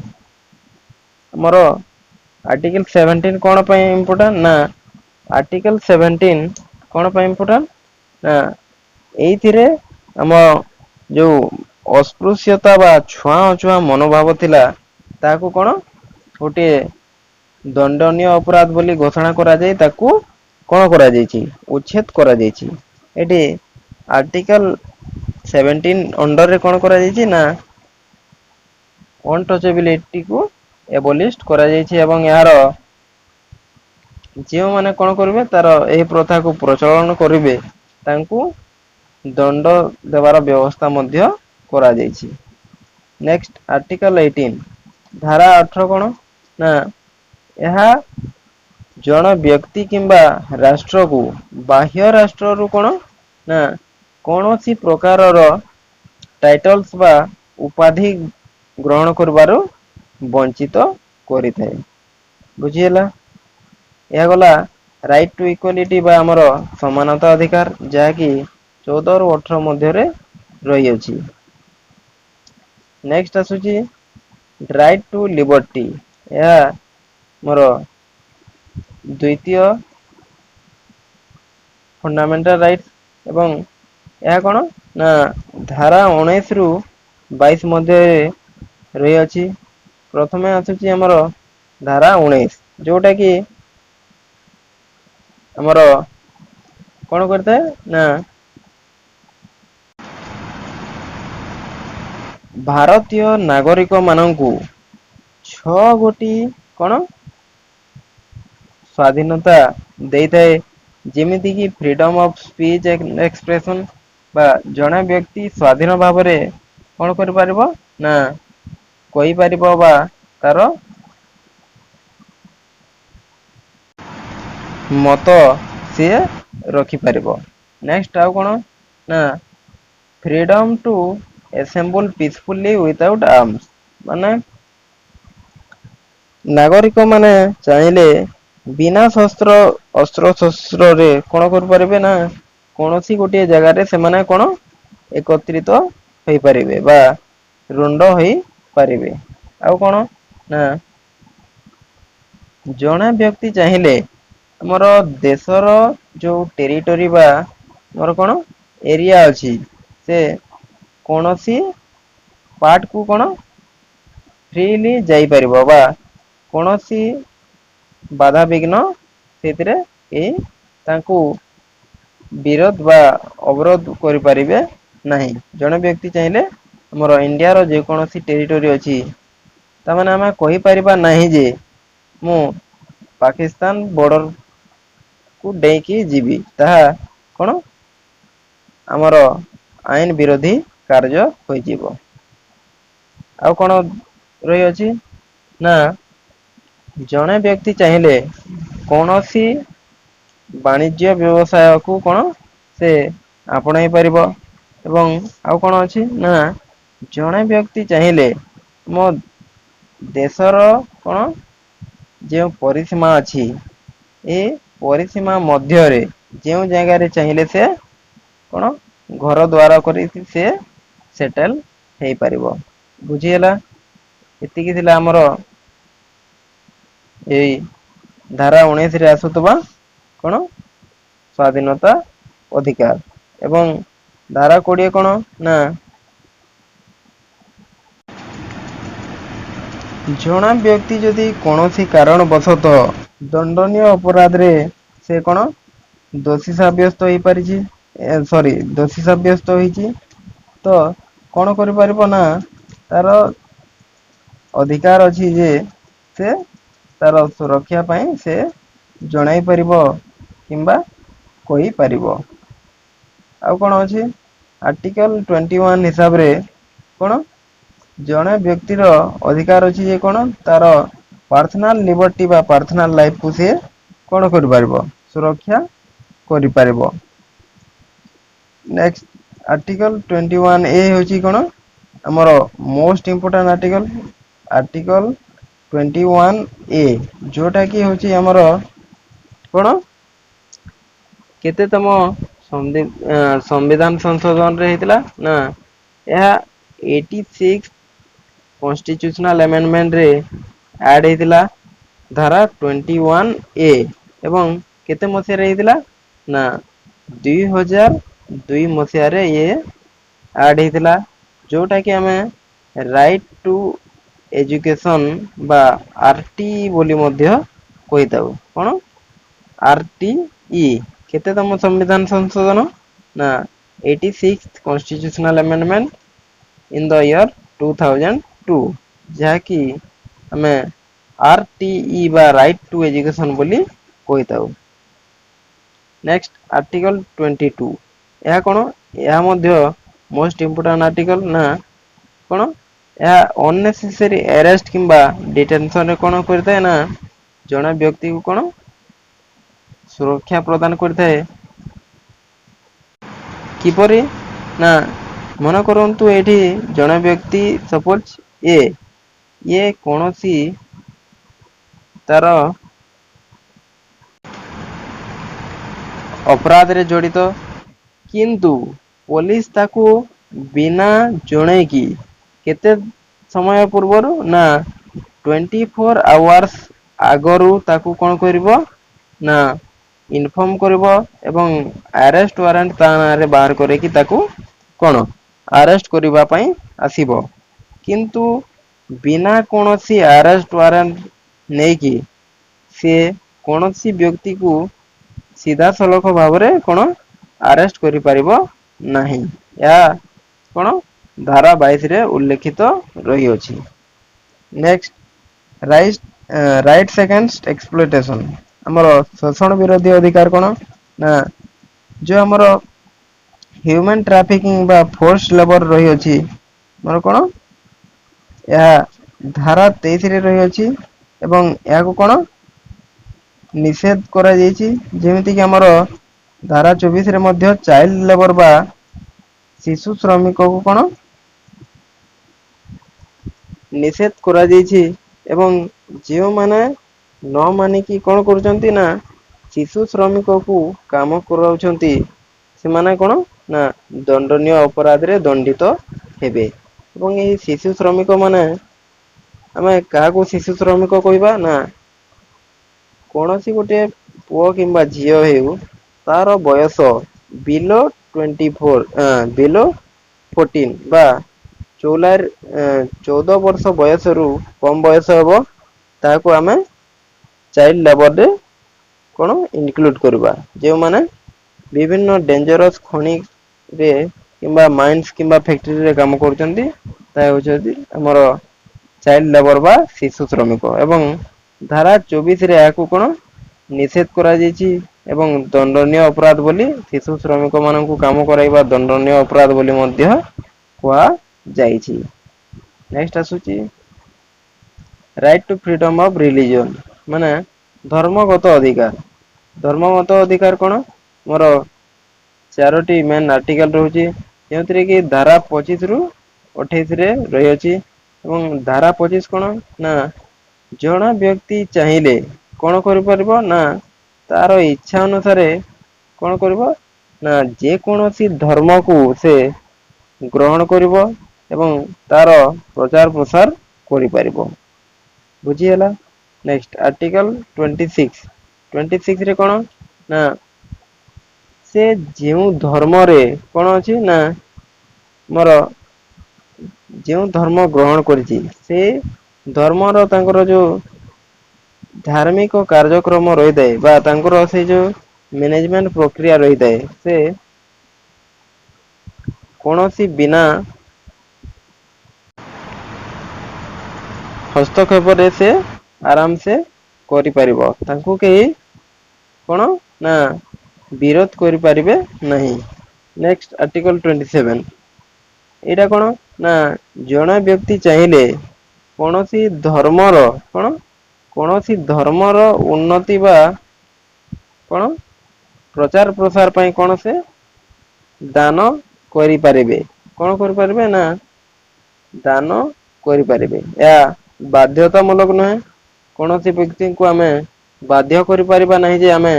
ଆମର ଆର୍ଟିକଲ 17 କଣ ପାଇଁ ଇମ୍ପୋର୍ଟାଣ୍ଟ ନା ଆର୍ଟିକଲ 17 କଣ ପାଇଁ ଇମ୍ପୋର୍ଟାଣ୍ଟ ନା ଏଇଥିରେ ଆମ ଯୋଉ ଅସ୍ପୃଶ୍ୟତା ବା ଛୁଆଁ ଅଛୁଆଁ ମନୋଭାବ ଥିଲା ତାହାକୁ କଣ ଗୋଟିଏ ଦଣ୍ଡନୀୟ ଅପରାଧ ବୋଲି ଘୋଷଣା କରାଯାଇ ତାକୁ କଣ କରାଯାଇଛି ଉଚ୍ଛେଦ କରାଯାଇଛି। ଏଠି ଆର୍ଟିକଲ 17 ଅଣ୍ଡରରେ କଣ କରାଯାଇଛି ନା ଅନଟଚେବିଲିଟିକୁ ଏବୋଲିଷ୍ଟ କରାଯାଇଛି ଏବଂ ଏହାର ଯେଉଁମାନେ କଣ କରିବେ ତାର ଏହି ପ୍ରଥାକୁ ପ୍ରଚଳନ କରିବେ ତାଙ୍କୁ ଦଣ୍ଡ ଦେବାର ବ୍ୟବସ୍ଥା ମଧ୍ୟ କରାଯାଇଛି। ନେକ୍ସଟ ଆର୍ଟିକଲ 18 ଧାରା 18 କଣ ନା ଏହା ଜଣେ ବ୍ୟକ୍ତି କିମ୍ବା ରାଷ୍ଟ୍ରକୁ ବାହ୍ୟ ରାଷ୍ଟ୍ରରୁ କଣ ନା କୌଣସି ପ୍ରକାରର ଟାଇଟଲ୍ସ ବା ଉପାଧି ଗ୍ରହଣ କରିବାରୁ ବଞ୍ଚିତ କରିଥାଏ। ବୁଝି ହେଲା। ଏହା ଗଲା ରାଇଟ ଟୁ ଇକ୍ୱାଲିଟି ବା ଆମର ସମାନତା ଅଧିକାର ଯାହାକି 14 ରୁ 18 ମଧ୍ୟରେ ରହିଅଛି। ନେକ୍ସଟ ଆସୁଛି ରାଇଟ ଟୁ ଲିବର୍ଟି ଏହା ମୋର ଦ୍ଵିତୀୟ ଫଣ୍ଡାମେଣ୍ଟାଲ ରାଇଟ ଏବଂ ଏହା କଣ ନା ଧାରା 19 ରୁ 22 ମଧ୍ୟରେ ରହିଅଛି। ପ୍ରଥମେ ଆସୁଛି ଆମର ଧାରା 19 ଯୋଉଟା କି ଆମର କଣ କରିଥାଏ ନା ଭାରତୀୟ ନାଗରିକ ମାନଙ୍କୁ 6 ଗୋଟି କଣ ସ୍ଵାଧୀନତା ଦେଇଥାଏ ଯେମିତି କିି ଫ୍ରିଡମ ଅଫ ସ୍ପିଚ ଏକ୍ସପ୍ରେସନ ବା ଜଣେ ବ୍ୟକ୍ତି ସ୍ଵାଧୀନ ଭାବରେ କଣ କରିପାରିବ ନା କହିପାରିବ ବା ତାର ମତ ସିଏ ରଖିପାରିବ। ନେକ୍ସଟ ଆଉ କଣ ନା ଫ୍ରିଡମ ଟୁ ଏସେମ୍ବଲ ପିସଫୁଲି ୱିଦାଉଟ୍ ଆର୍ମସ ମାନେ ନାଗରିକ ମାନେ ଚାହିଁଲେ ବିନା ଅସ୍ତ୍ର ଶସ୍ତ୍ରରେ କଣ କରିପାରିବେ ନା କୌଣସି ଗୋଟିଏ ଜାଗାରେ ସେମାନେ କଣ ଏକତ୍ରିତ ହେଇପାରିବେ ବା ରୁଣ୍ଡ ହେଇପାରିବେ। ଆଉ କଣ ନା ଜଣେ ବ୍ୟକ୍ତି ଚାହିଁଲେ ଆମର ଦେଶର ଯୋଉ ଟେରିଟୋରି ବା ମୋର କଣ ଏରିଆ ଅଛି ସେ କୌଣସି ପାର୍ଟ କୁ କଣ ଫ୍ରିଲି ଯାଇପାରିବ ବା କୌଣସି ବାଧାବିଘ୍ନ ସେଥିରେ କେହି ତାଙ୍କୁ ବିରୋଧ ବା ଅବରୋଧ କରିପାରିବେ ନାହିଁ। ଜଣେ ବ୍ୟକ୍ତି ଚାହିଁଲେ ଆମର ଇଣ୍ଡିଆର ଯେକୌଣସି ଟେରିଟୋରି ଅଛି ତାମାନେ ଆମେ କହିପାରିବା ନାହିଁ ଯେ ମୁଁ ପାକିସ୍ତାନ ବର୍ଡର କୁ ଡେଇଁକି ଯିବି ତାହା କଣ ଆମର ଆଇନ ବିରୋଧୀ କାର୍ଯ୍ୟ ହୋଇଯିବ। ଆଉ କଣ ରହିଅଛି ନା ଜଣେ ବ୍ୟକ୍ତି ଚାହିଁଲେ କୌଣସି ବାଣିଜ୍ୟ ବ୍ୟବସାୟ କୁ କଣ ସେ ଆପଣେଇ ପାରିବ। ଏବଂ ଆଉ କଣ ଅଛି ନା ଜଣେ ବ୍ୟକ୍ତି ଚାହିଁଲେ ମୋ ଦେଶର କଣ ଯେଉଁ ପରିସୀମା ଅଛି ଏ ପରିସୀମା ମଧ୍ୟରେ ଯେଉଁ ଜାଗାରେ ଚାହିଁଲେ ସେ କଣ ଘର ଦ୍ୱାର କରି ସେ ସେଟେଲ ହେଇପାରିବ। ବୁଝିହେଲା? ଏତିକି ଥିଲା ଆମର ଏଇ ଧାରା 19ରେ ଆସୁଥିବା କଣ ସ୍ଵାଧୀନତା ଅଧିକାର ଏବଂ ଧାରା 20 କଣ ନା ଜଣା ବ୍ୟକ୍ତି ଯଦି କୌଣସି କାରଣ ବଶତଃ ଦଣ୍ଡନୀୟ ଅପରାଧରେ ସେ କଣ ଦୋଷୀ ସାବ୍ୟସ୍ତ ହେଇପାରିଛି ଦୋଷୀ ସାବ୍ୟସ୍ତ ହେଇଛି ତ କଣ କରିପାରିବ ନା ତାର ଅଧିକାର ଅଛି ଯେ ସେ ତାର ସୁରକ୍ଷା ପାଇଁ ସେ ଜଣାଇ ପାରିବ କିମ୍ବା କହିପାରିବ। ଆଉ କଣ ଅଛି ଆର୍ଟିକଲ 21 ହିସାବରେ କଣ ଜଣେ ବ୍ୟକ୍ତିର ଅଧିକାର ଅଛି ଯେ କଣ ତାର ପାର୍ସନାଲ ଲିବର୍ଟି ବା ପାର୍ସନାଲ ଲାଇଫକୁ ସିଏ କଣ କରିପାରିବ ସୁରକ୍ଷା କରିପାରିବ। ନେକ୍ସଟ ଆର୍ଟିକଲ 21 ଏ ହେଉଛି କଣ ଆମର ମୋଷ୍ଟ ଇମ୍ପୋର୍ଟାଣ୍ଟ ଆର୍ଟିକଲ 21 ଏ ଯୋଉଟା କି ହଉଛି ଆମର କଣ କେତେ ତମ ସମ୍ବିଧାନ ସଂଶୋଧନରେ ହେଇଥିଲା ନା ଏହା 86 କନଷ୍ଟିଚ୍ୟୁସନାଲ ଆମେଣ୍ଡମେଣ୍ଟରେ ଆଡ ହେଇଥିଲା ଧାରା 21 ଏ ଏବଂ କେତେ ମସିହାରେ ହେଇଥିଲା ନା 2002 ମସିହାରେ ଇଏ ଆଡ ହେଇଥିଲା ଯୋଉଟା କି ଆମେ ରାଇଟ ଟୁ ଏଜୁକେସନ ବା ଆରଟି ବୋଲି ମଧ୍ୟ କହିଥାଉ କଣ ଆର ଟି କେତେ ତମ ସମ୍ବିଧାନ ସଂଶୋଧନ ନା 86 constitutional amendment in the year 2002 ଯାହାକି ଆମେ ଆର ଟି ଇ ବା ରାଇଟ ଟୁ ଏଜୁକେସନ ବୋଲି କହିଥାଉ। ନେକ୍ସଟ ଆର୍ଟିକଲ 22 ଏହା କଣ ଏହା ମଧ୍ୟ ମୋଷ୍ଟ ଇମ୍ପୋର୍ଟାଣ୍ଟ ଆର୍ଟିକଲ ନା କଣ ଏହା ଅନନେସେସରୀ ଆରେଷ୍ଟ କିମ୍ବା ଡିଟେନସନରେ କଣ କରିଥାଏ ନା ଜଣେ ବ୍ୟକ୍ତିକୁ କଣ ସୁରକ୍ଷା ପ୍ରଦାନ କରିଥାଏ। କିପରି ନା ମନେ କରନ୍ତୁ ଏଇଠି ଜଣେ ବ୍ୟକ୍ତି ସପୋଜ ଇଏ କୌଣସି ତାର ଅପରାଧରେ ଜଡିତ କିନ୍ତୁ ପୋଲିସ ତାକୁ ବିନା ଜଣେଇକି କେତେ ସମୟ ପୂର୍ବରୁ ନା 24 ଆୱାର୍ସ ଆଗରୁ ତାକୁ କଣ କରିବ ନା ଇନଫର୍ମ କରିବ ଏବଂ ଆରେଷ୍ଟ ୱାରେଣ୍ଟ ତା ନାଁରେ ବାହାର କରିକି ତାକୁ କଣ ଆରେଷ୍ଟ କରିବା ପାଇଁ ଆସିବ କିନ୍ତୁ ବିନା କୌଣସି ଆରେଷ୍ଟ ୱାରେଣ୍ଟ ନେଇକି ସିଏ କୌଣସି ବ୍ୟକ୍ତିକୁ ସିଧାସଳଖ ଭାବରେ କଣ ଆରେଷ୍ଟ କରିପାରିବ ନାହିଁ ଏହା କଣ ଧାରା 22 ରେ ଉଲ୍ଲେଖିତ ରହିଅଛି। ନେକ୍ସଟ ରାଇଟ ସେକେଣ୍ଡ ଏକ୍ସପ୍ଲୋଇଟେସନ ଆମର ଶୋଷଣ ବିରୋଧୀ ଅଧିକାର କଣ ନା ଯୋଉ ଆମର ହ୍ୟୁମାନ ଟ୍ରାଫିକିଂ ବା ଫୋର୍ସ ଲେବର ରହିଅଛି ମୋର କଣ ଏହା ଧାରା 23 ରେ ରହିଅଛି ଏବଂ ଏହାକୁ କଣ ନିଷେଧ କରାଯାଇଛି ଯେମିତି କିି ଆମର ଧାରା 24 ରେ ମଧ୍ୟ ଚାଇଲ୍ଡ ଲେବର ବା ଶିଶୁ ଶ୍ରମିକ କୁ କଣ ନିଷେଧ କରାଯାଇଛି ଏବଂ ଯେଉଁମାନେ ନ ମାନିକି କଣ କରୁଛନ୍ତି ନା ଶିଶୁ ଶ୍ରମିକ କୁ କାମ କରାଉଛନ୍ତି ସେମାନେ କଣ ନା ଦଣ୍ଡନୀୟ ଅପରାଧରେ ଦଣ୍ଡିତ ହେବେ ଏବଂ ଏହି ଶିଶୁ ଶ୍ରମିକ ମାନେ ଆମେ କାହାକୁ ଶିଶୁ ଶ୍ରମିକ କହିବା ନା କୌଣସି ଗୋଟେ ପୁଅ କିମ୍ବା ଝିଅ ହେଉ ତାର ବୟସ ବିଲୋ 24 ବିଲୋ 14 ବା 14 ବର୍ଷ ବୟସରୁ କମ ବୟସ ହେବ ତାହାକୁ ଆମେ ଚାଇଲ୍ଡ ଲେବରରେ କଣ ଇନକ୍ଲୁଡ କରିବା ଯେଉଁମାନେ ବିଭିନ୍ନ ଡେଞ୍ଜରସ୍ ଖଣିରେ କିମ୍ବା ମାଇନ୍ସ କିମ୍ବା ଫ୍ୟାକ୍ଟ୍ରିରେ କାମ କରୁଛନ୍ତି ତା ହଉଛନ୍ତି ଆମର ଚାଇଲ୍ଡ ଲେବର ବା ଶିଶୁ ଶ୍ରମିକ ଏବଂ ଧାରା 24 ରେ ଏହାକୁ କଣ ନିଷେଧ କରାଯାଇଛି ଏବଂ ଦଣ୍ଡନୀୟ ଅପରାଧ ବୋଲି ଶିଶୁ ଶ୍ରମିକ ମାନଙ୍କୁ କାମ କରାଇବା ଦଣ୍ଡନୀୟ ଅପରାଧ ବୋଲି ମଧ୍ୟ କୁହାଯାଇଛି। ନେକ୍ସଟ ଆସୁଛି right to freedom of religion ମାନେ ଧର୍ମଗତ ଅଧିକାର ଧର୍ମଗତ ଅଧିକାର କଣ ମୋର 4ଟି ମେନ୍ ଆର୍ଟିକାଲ ରହୁଛି ଯେଉଁଥିରେ କି ଧାରା 25 ରୁ 28 ରେ ରହିଅଛି ଏବଂ ଧାରା 25 କଣ ନା ଜଣେ ବ୍ୟକ୍ତି ଚାହିଁଲେ କଣ କରିପାରିବ ନା ତାର ଇଚ୍ଛା ଅନୁସାରେ କଣ କରିବ ନା ଯେକୌଣସି ଧର୍ମକୁ ସେ ଗ୍ରହଣ କରିବ ଏବଂ ତାର ପ୍ରଚାର ପ୍ରସାର କରିପାରିବ। ବୁଝିହେଲା। Next article 26। 26 ରେ କଣ ନା ସେ ଯେଉଁ ଧର୍ମରେ କଣ ଅଛି ନା ମୋର ଯେଉଁ ଧର୍ମ ଗ୍ରହଣ କରିଛି ସେ ଧର୍ମର ତାଙ୍କର ଯୋଉ ଧାର୍ମିକ କାର୍ଯ୍ୟକ୍ରମ ରହିଥାଏ ବା ତାଙ୍କର ସେଇ ଯୋଉ ମ୍ୟାନେଜମେଣ୍ଟ ପ୍ରକ୍ରିୟା ରହିଥାଏ ସେ କୌଣସି ବିନା ହସ୍ତକ୍ଷେପରେ ସେ ଆରାମ ସେ କରିପାରିବ ତାଙ୍କୁ କେହି କଣ ନା ବିରୋଧ କରିପାରିବେ ନାହିଁ। Next article 27। ଏଇଟା କଣ ନା ଜଣେ ବ୍ୟକ୍ତି ଚାହିଁଲେ କୌଣସି ଧର୍ମର କଣ କୌଣସି ଧର୍ମର ଉନ୍ନତି ବା କଣ ପ୍ରଚାର ପ୍ରସାର ପାଇଁ କଣ ସେ ଦାନ କରିପାରିବେ। କଣ କରିପାରିବେ ନା ଦାନ କରିପାରିବେ। ଏହା ବାଧ୍ୟତାମୂଳକ ନୁହେଁ। କୌଣସି ବ୍ୟକ୍ତିଙ୍କୁ ଆମେ ବାଧ୍ୟ କରିପାରିବା ନାହିଁ ଯେ ଆମେ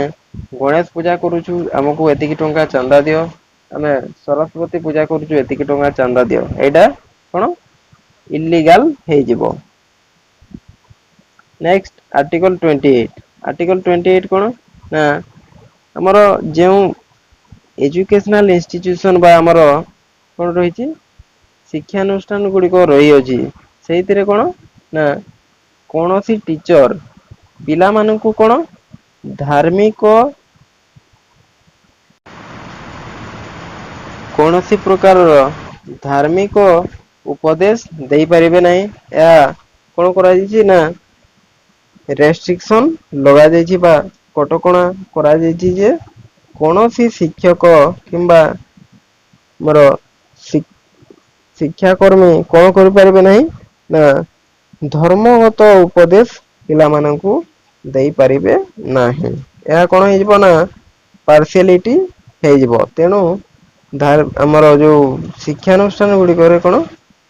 ଗଣେଶ ପୂଜା କରୁଛୁ ଆମକୁ ଏତିକି ଟଙ୍କା ଚାନ୍ଦା ଦିଅ। ଆମେ ସରସ୍ଵତୀ ପୂଜା କରୁଛୁ ଏତିକି ଟଙ୍କା ଚାନ୍ଦା ଦିଅ। ଏଇଟା କଣ ଇଲିଗାଲ ହେଇଯିବ। Next article 28। ଆର୍ଟିକଲ 28 କଣ ନା ଆମର ଯେଉଁ ଏଜୁକେସନାଲ ଇନଷ୍ଟିଟ୍ୟୁସନ ବା ଆମର କଣ ରହିଛି ଶିକ୍ଷାନୁଷ୍ଠାନ ଗୁଡିକ ରହିଅଛି ସେଇଥିରେ କଣ ନା କୌଣସି ଟିଚର ପିଲାମାନଙ୍କୁ କଣ ଧାର୍ମିକ କୌଣସି ପ୍ରକାରର ଧାର୍ମିକ ଉପଦେଶ ଦେଇପାରିବେ ନାହିଁ। ଏହା କଣ କରାଯାଇଛି ନା ରେଷ୍ଟ୍ରିକସନ ଲଗାଯାଇଛି ବା କଟକଣା କରାଯାଇଛି ଯେ କୌଣସି ଶିକ୍ଷକ କିମ୍ବା ମୋର ଶିକ୍ଷା କର୍ମୀ କଣ କରିପାରିବେ ନାହିଁ ନା ଧର୍ମଗତ ଉପଦେଶ ପିଲାମାନଙ୍କୁ ଦେଇପାରିବେ ନାହିଁ। ଏହା କଣ ହେଇଯିବ ନା ପାର୍ସିଆଲିଟି ହେଇଯିବ। ତେଣୁ ଆମର ଯୋଉ ଶିକ୍ଷାନୁଷ୍ଠାନ ଗୁଡିକରେ କଣ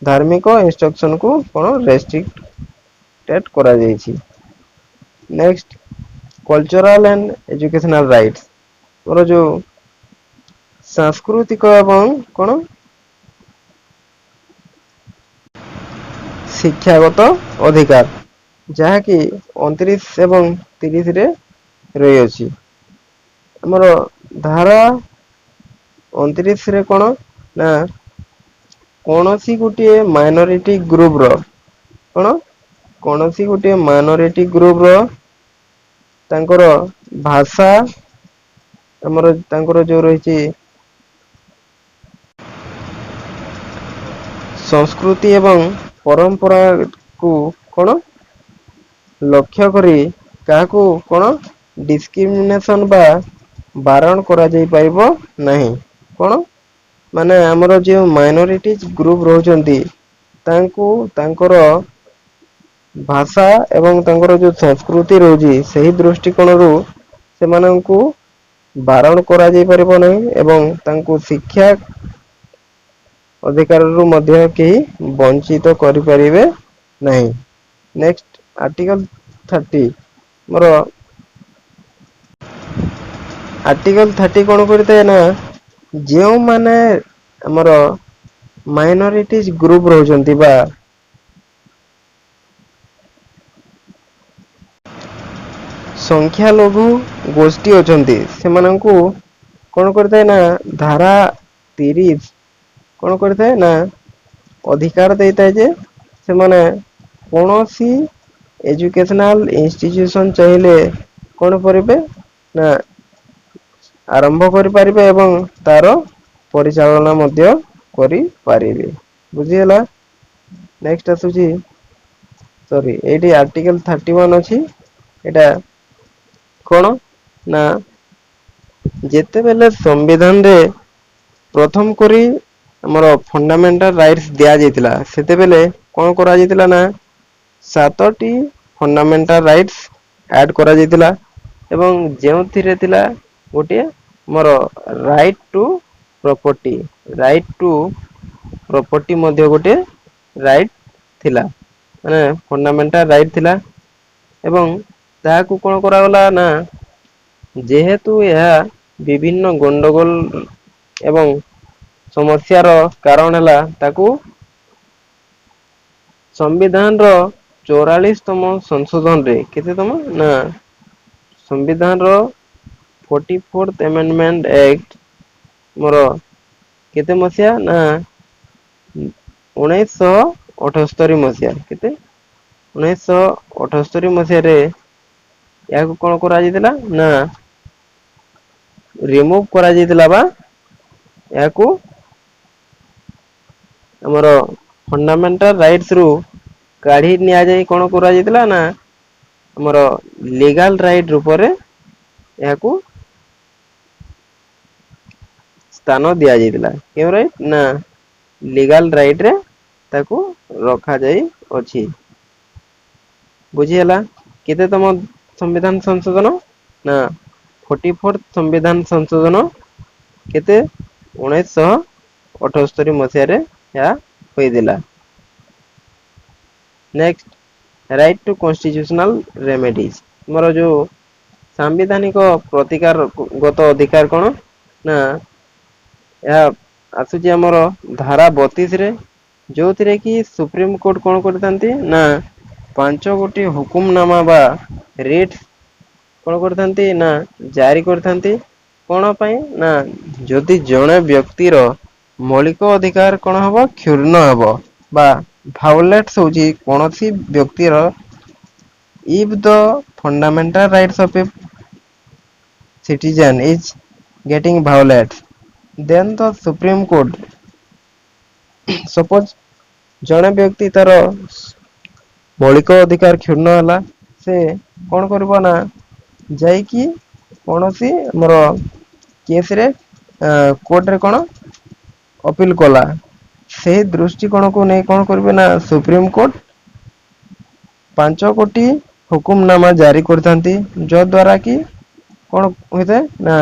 ଧାର୍ମିକ ଇନଷ୍ଟ୍ରକ୍ସନ କୁ କଣ ରେଷ୍ଟ୍ରିକ୍ଟ କରାଯାଇଛି। Next cultural and educational rights ମୋର ଯୋଉ ସାଂସ୍କୃତିକ ଏବଂ କଣ ଶିକ୍ଷାଗତ ଅଧିକାର ଯାହାକି 29 ଏବଂ 30 ରେ ରହିଅଛି। ଆମର ଧାରା 29 ରେ କଣ ନା କୌଣସି ଗୋଟିଏ ମାଇନରିଟି ଗ୍ରୁପ ର କଣ କୌଣସି ଗୋଟିଏ ମାଇନରିଟି ଗ୍ରୁପ ର ତାଙ୍କର ଭାଷା ଆମର ତାଙ୍କର ଯୋଉ ରହିଛି ସଂସ୍କୃତି ଏବଂ ପରମ୍ପରା କୁ କଣ ଲକ୍ଷ୍ୟ କରି କାହାକୁ କଣ ଡିସକ୍ରିମିନେସନ ବା ବାରଣ କରାଯାଇ ପାରିବ ନାହିଁ। କଣ ମାନେ ଆମର ଯୋଉ ମାଇନରିଟି ଗ୍ରୁପ ରହୁଛନ୍ତି ତାଙ୍କୁ ତାଙ୍କର ଭାଷା ଏବଂ ତାଙ୍କର ଯୋଉ ସଂସ୍କୃତି ରହୁଛି ସେହି ଦୃଷ୍ଟିକୋଣରୁ ସେମାନଙ୍କୁ ବାରଣ କରାଯାଇ ପାରିବ ନାହିଁ ଏବଂ ତାଙ୍କୁ ଶିକ୍ଷା ଅଧିକାରରୁ ମଧ୍ୟ କେହି ବଞ୍ଚିତ କରିପାରିବେ ନାହିଁ। ନେକ୍ସଟ ଆର୍ଟିକଲ 30 ମୋର ଆର୍ଟିକଲ 30 କଣ କରିଥାଏ ନା ଯେଉଁମାନେ ଆମର ମାଇନରିଟି ଗ୍ରୁପ ରହୁଛନ୍ତି ବା ସଂଖ୍ୟାଲଘୁ ଗୋଷ୍ଠୀ ଅଛନ୍ତି ସେମାନଙ୍କୁ କଣ କରିଥାଏ ନା ଧାରା 30 କଣ କରିଥାଏ ନା ଅଧିକାର ଦେଇଥାଏ ଯେ ସେମାନେ କୌଣସି ଏଜୁକେସନାଲ ଇନଷ୍ଟିଟ୍ୟୁସନ ଚାହିଁଲେ କଣ କରିବେ ନା ଆରମ୍ଭ କରିପାରିବେ ଏବଂ ତାର ପରିଚାଳନା ମଧ୍ୟ କରିପାରିବେ ବୁଝିହେଲା। ନେକ୍ସଟ ଆସୁଛି ସରି ଏଇଠି ଆର୍ଟିକଲ 31 ଅଛି ଏଇଟା କଣ ନା ଯେତେବେଳେ ସମ୍ବିଧାନରେ ପ୍ରଥମ କରି ଆମର ଫଣ୍ଡାମେଣ୍ଟାଲ ରାଇଟସ ଦିଆଯାଇଥିଲା ସେତେବେଳେ କଣ କରାଯାଇଥିଲା ନା 7ଟି ଫଣ୍ଡାମେଣ୍ଟାଲ ରାଇଟ୍ସ ଆଡ କରାଯାଇଥିଲା। ଏବଂ ଯେଉଁଥିରେ ଥିଲା ଗୋଟିଏ ମୋର right to property right to property ମଧ୍ୟ ଗୋଟେ ରାଇଟ ଥିଲା ମାନେ ଫଣ୍ଡାମେଣ୍ଟାଲ ରାଇଟ ଥିଲା। ଏବଂ ତାହାକୁ କଣ କରାଗଲା ନା ଯେହେତୁ ଏହା ବିଭିନ୍ନ ଗଣ୍ଡଗୋଳ ଏବଂ ସମସ୍ୟାର କାରଣ ହେଲା ତାକୁ ସମ୍ବିଧାନର 44ତମ ସଂଶୋଧନରେ କେତେତମ ନା ସମ୍ବିଧାନର 44th Amendment Act ମୋର କେତେ ମସିହା ନା 1978 ମସିହା କେତେ 1978 ମସିହାରେ ଏହାକୁ କଣ କରାଯାଇଥିଲା ନା ରିମୁଭ୍ କରାଯାଇଥିଲା ବା ଏହାକୁ ଆମର ଫଣ୍ଡାମେଣ୍ଟାଲ ରାଇଟ୍ସ ରୁ କାଢି ନିଆଯାଇ କଣ କରାଯାଇଥିଲା ନା ଆମର ଲିଗାଲ ରାଇଟ୍ ରୂପରେ ଏହାକୁ ସ୍ଥାନ ଦିଆଯାଇଥିଲା କେଉଁ ରାଇଟ୍ ନା ଲିଗାଲ ରାଇଟ୍ ରେ ତାକୁ ରଖାଯାଇ ଅଛି। ବୁଝି ହେଲା କେତେ ତମ ସମ୍ବିଧାନ ସଂଶୋଧନ ନା 44th ସମ୍ବିଧାନ ସଂଶୋଧନ କେତେ 1978 ମସିହାରେ ଏହା ହୋଇଥିଲା। Next right to constitutional remedies ଆମର ଯୋଉ ସାମ୍ବିଧାନିକ ପ୍ରତିକାର ଗତ ଅଧିକାର କଣ ନା ଏହା ଆସୁଛି ଆମର ଧାରା 32 ରେ ଯୋଉଥିରେ କି ସୁପ୍ରିମ କୋର୍ଟ କଣ କରିଥାନ୍ତି ନା 5 ଗୋଟି ହୁକୁମ ନାମା ବା ରିଟ କଣ କରିଥାନ୍ତି ନା ଜାରି କରିଥାନ୍ତି କଣ ପାଇଁ ନା ଯଦି ଜଣେ ବ୍ୟକ୍ତିର ମୌଳିକ ଅଧିକାର କଣ ହବ କ୍ଷୁର୍ଣ୍ଣ ହେବ ବା ଭାଉଲେଟସ ହଉଛି କୌଣସି ବ୍ୟକ୍ତିର if the fundamental rights of a citizen is getting violated then the Supreme Court suppose ଜଣେ ବ୍ୟକ୍ତି ତାର ମୌଳିକ ଅଧିକାର କ୍ଷୁର୍ଣ୍ଣ ହେଲା ସେ କଣ କରିବ ନା ଯାଇକି କୌଣସି ଆମର କେସରେ କୋର୍ଟରେ କଣ ଅପିଲ କଲା ସେହି ଦୃଷ୍ଟିକୋଣକୁ ନେଇ କଣ କରିବେ ନା ସୁପ୍ରିମ କୋର୍ଟ 5 ଗୋଟି ହୁକୁମ ନାମା ଜାରି କରିଥାନ୍ତି ଯ ଦ୍ୱାରା କି କଣ ହୋଇଥାଏ ନା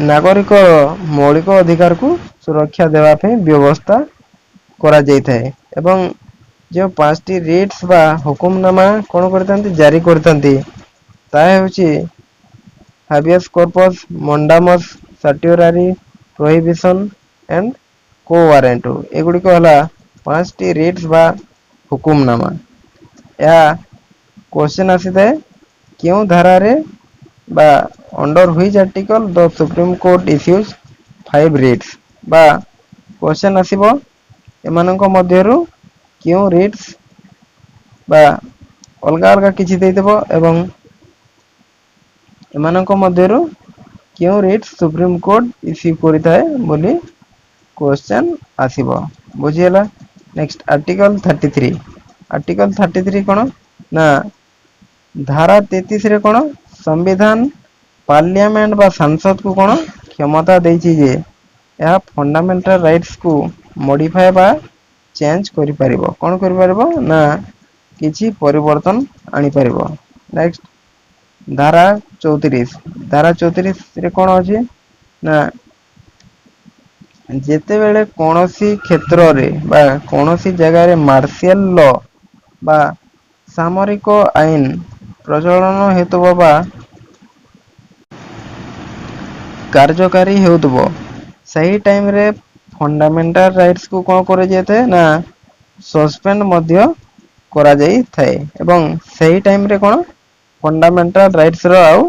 ନାଗରିକ ମୌଳିକ ଅଧିକାରକୁ ସୁରକ୍ଷା ଦେବା ପାଇଁ ବ୍ୟବସ୍ଥା କରାଯାଇଥାଏ ଏବଂ ଯେଉଁ 5ଟି ରିଟସ ବା ହୁକୁମ ନାମା କଣ କରିଥାନ୍ତି ଜାରି କରିଥାନ୍ତି ତାହା ହେଉଛି habeas corpus mandamus certiorari prohibition and quo warranto ଏଗୁଡିକ ହେଲା 5ଟି ରିଟସ ବା ହୁକୁମ ନାମା ଏହା କୋଶ୍ଚିନ ଆସିଥାଏ କେଉଁ ଧାରାରେ ବା ଅଣ୍ଡର ହୁଇଚ ଆର୍ଟିକଲ ଦ ସୁପ୍ରିମ କୋର୍ଟ ଇସ୍ୟୁଜ 5 ରିଟସ ବା କୋଶ୍ଚିନ ଆସିବ ଏମାନଙ୍କ ମଧ୍ୟରୁ କେଉଁ ରିଟସ ବା ଅଲଗା ଅଲଗା କିଛି ଦେଇଦବ ଏବଂ ଏମାନଙ୍କ ମଧ୍ୟରୁ କେଉଁ ରିଟ ସୁପ୍ରିମ କୋର୍ଟ ଇସ୍ୟୁ କରିଥାଏ ବୋଲି କୋଶ୍ଚନ ଆସିବ ବୁଝିହେଲା ନେକ୍ସଟ ଆର୍ଟିକଲ 33 ଆର୍ଟିକଲ 33 କଣ ନା ଧାରା 33 ରେ କଣ ସମ୍ବିଧାନ ପାର୍ଲିଆମେଣ୍ଟ ବା ସାଂସଦ କୁ କଣ କ୍ଷମତା ଦେଇଛି ଯେ ଏହା ଫଣ୍ଡାମେଣ୍ଟାଲ ରାଇଟ୍ସ କୁ ମଡିଫାଏ ବା ଚେଞ୍ଜ କରିପାରିବ କଣ କରିପାରିବ ନା କିଛି ପରିବର୍ତ୍ତନ ଆଣିପାରିବ ନେକ୍ସଟ ଧାରା 34 ଧାରା 34 ରେ କଣ ଅଛି ନା ଯେତେବେଳେ କୌଣସି କ୍ଷେତ୍ରରେ ବା କୌଣସି ଜାଗାରେ ମାର୍ସିଆଲ ଲ ବା ସାମରିକ ଆଇନ ପ୍ରଚଳନ ହେତୁ ବା କାର୍ଯ୍ୟକାରୀ ହେଉଥିବ ସେହି ଟାଇମରେ ଫଣ୍ଡାମେଣ୍ଟାଲ ରାଇଟ୍ସ କୁ କଣ କରାଯାଇଥାଏ ନା ସସପେଣ୍ଡ ମଧ୍ୟ କରାଯାଇଥାଏ ଏବଂ ସେଇ ଟାଇମରେ କଣ ଫଣ୍ଡାମେଣ୍ଟାଲ ରାଇଟ୍ସ ର ଆଉ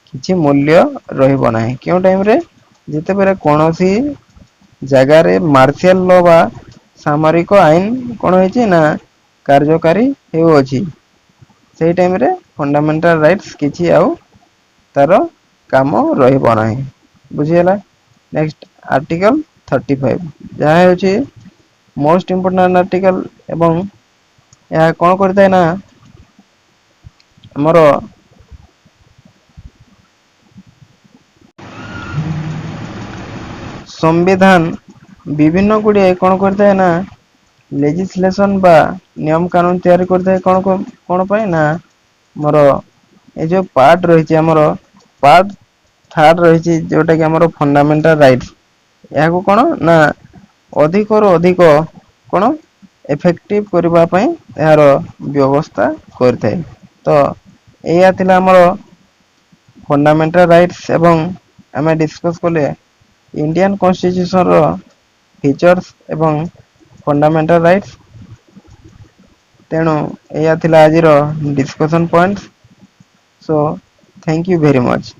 କିଛି ମୂଲ୍ୟ ରହିବ ନାହିଁ କେଉଁ ଟାଇମ ରେ ଯେତେବେଳେ କୌଣସି ଜାଗାରେ ମାର୍ସିଆଲ ଲ ବା ସାମରିକ ଆଇନ କଣ ହେଇଛି ନା କାର୍ଯ୍ୟକାରୀ ହେଉଅଛି ସେଇ ଟାଇମ ରେ ଫଣ୍ଡାମେଣ୍ଟାଲ ରାଇଟ୍ସ କିଛି ଆଉ ତାର କାମ ରହିବ ନାହିଁ ବୁଝିହେଲା ନେକ୍ସଟ ଆର୍ଟିକଲ 35 ଯାହା ହେଉଛି ମୋଷ୍ଟ ଇମ୍ପୋର୍ଟାଣ୍ଟ ଆର୍ଟିକଲ ଏବଂ ଏହା କଣ କରିଥାଏ ନା ଆମର ସମ୍ବିଧାନ ବିଭିନ୍ନ ଗୁଡିଏ କଣ କରିଥାଏ ନା ଲେଜିସ୍ଲେସନ ବା ନିୟମ କାନୁନ ତିଆରି କରିଥାଏ କଣ ପାଇଁ ନା ମୋର ଏଇ ଯୋଉ ପାର୍ଟ ରହିଛି ଆମର ପାର୍ଟ ଥାର୍ଡ ରହିଛି ଯୋଉଟା କି ଆମର ଫଣ୍ଡାମେଣ୍ଟାଲ ରାଇଟ ଏହାକୁ କଣ ନା ଅଧିକରୁ ଅଧିକ କଣ ଇଫେକ୍ଟିଭ କରିବା ପାଇଁ ଏହାର ବ୍ୟବସ୍ଥା କରିଥାଏ ତ एया थिला हमरो फंडामेंटल राइट्स एवं ଆମେ डिस्कस कले इंडियन कॉन्स्टिट्यूशन रो फीचर्स एवं फंडामेंटल राइट्स तेणु एया थिला आजिरो discussion points so thank you very much.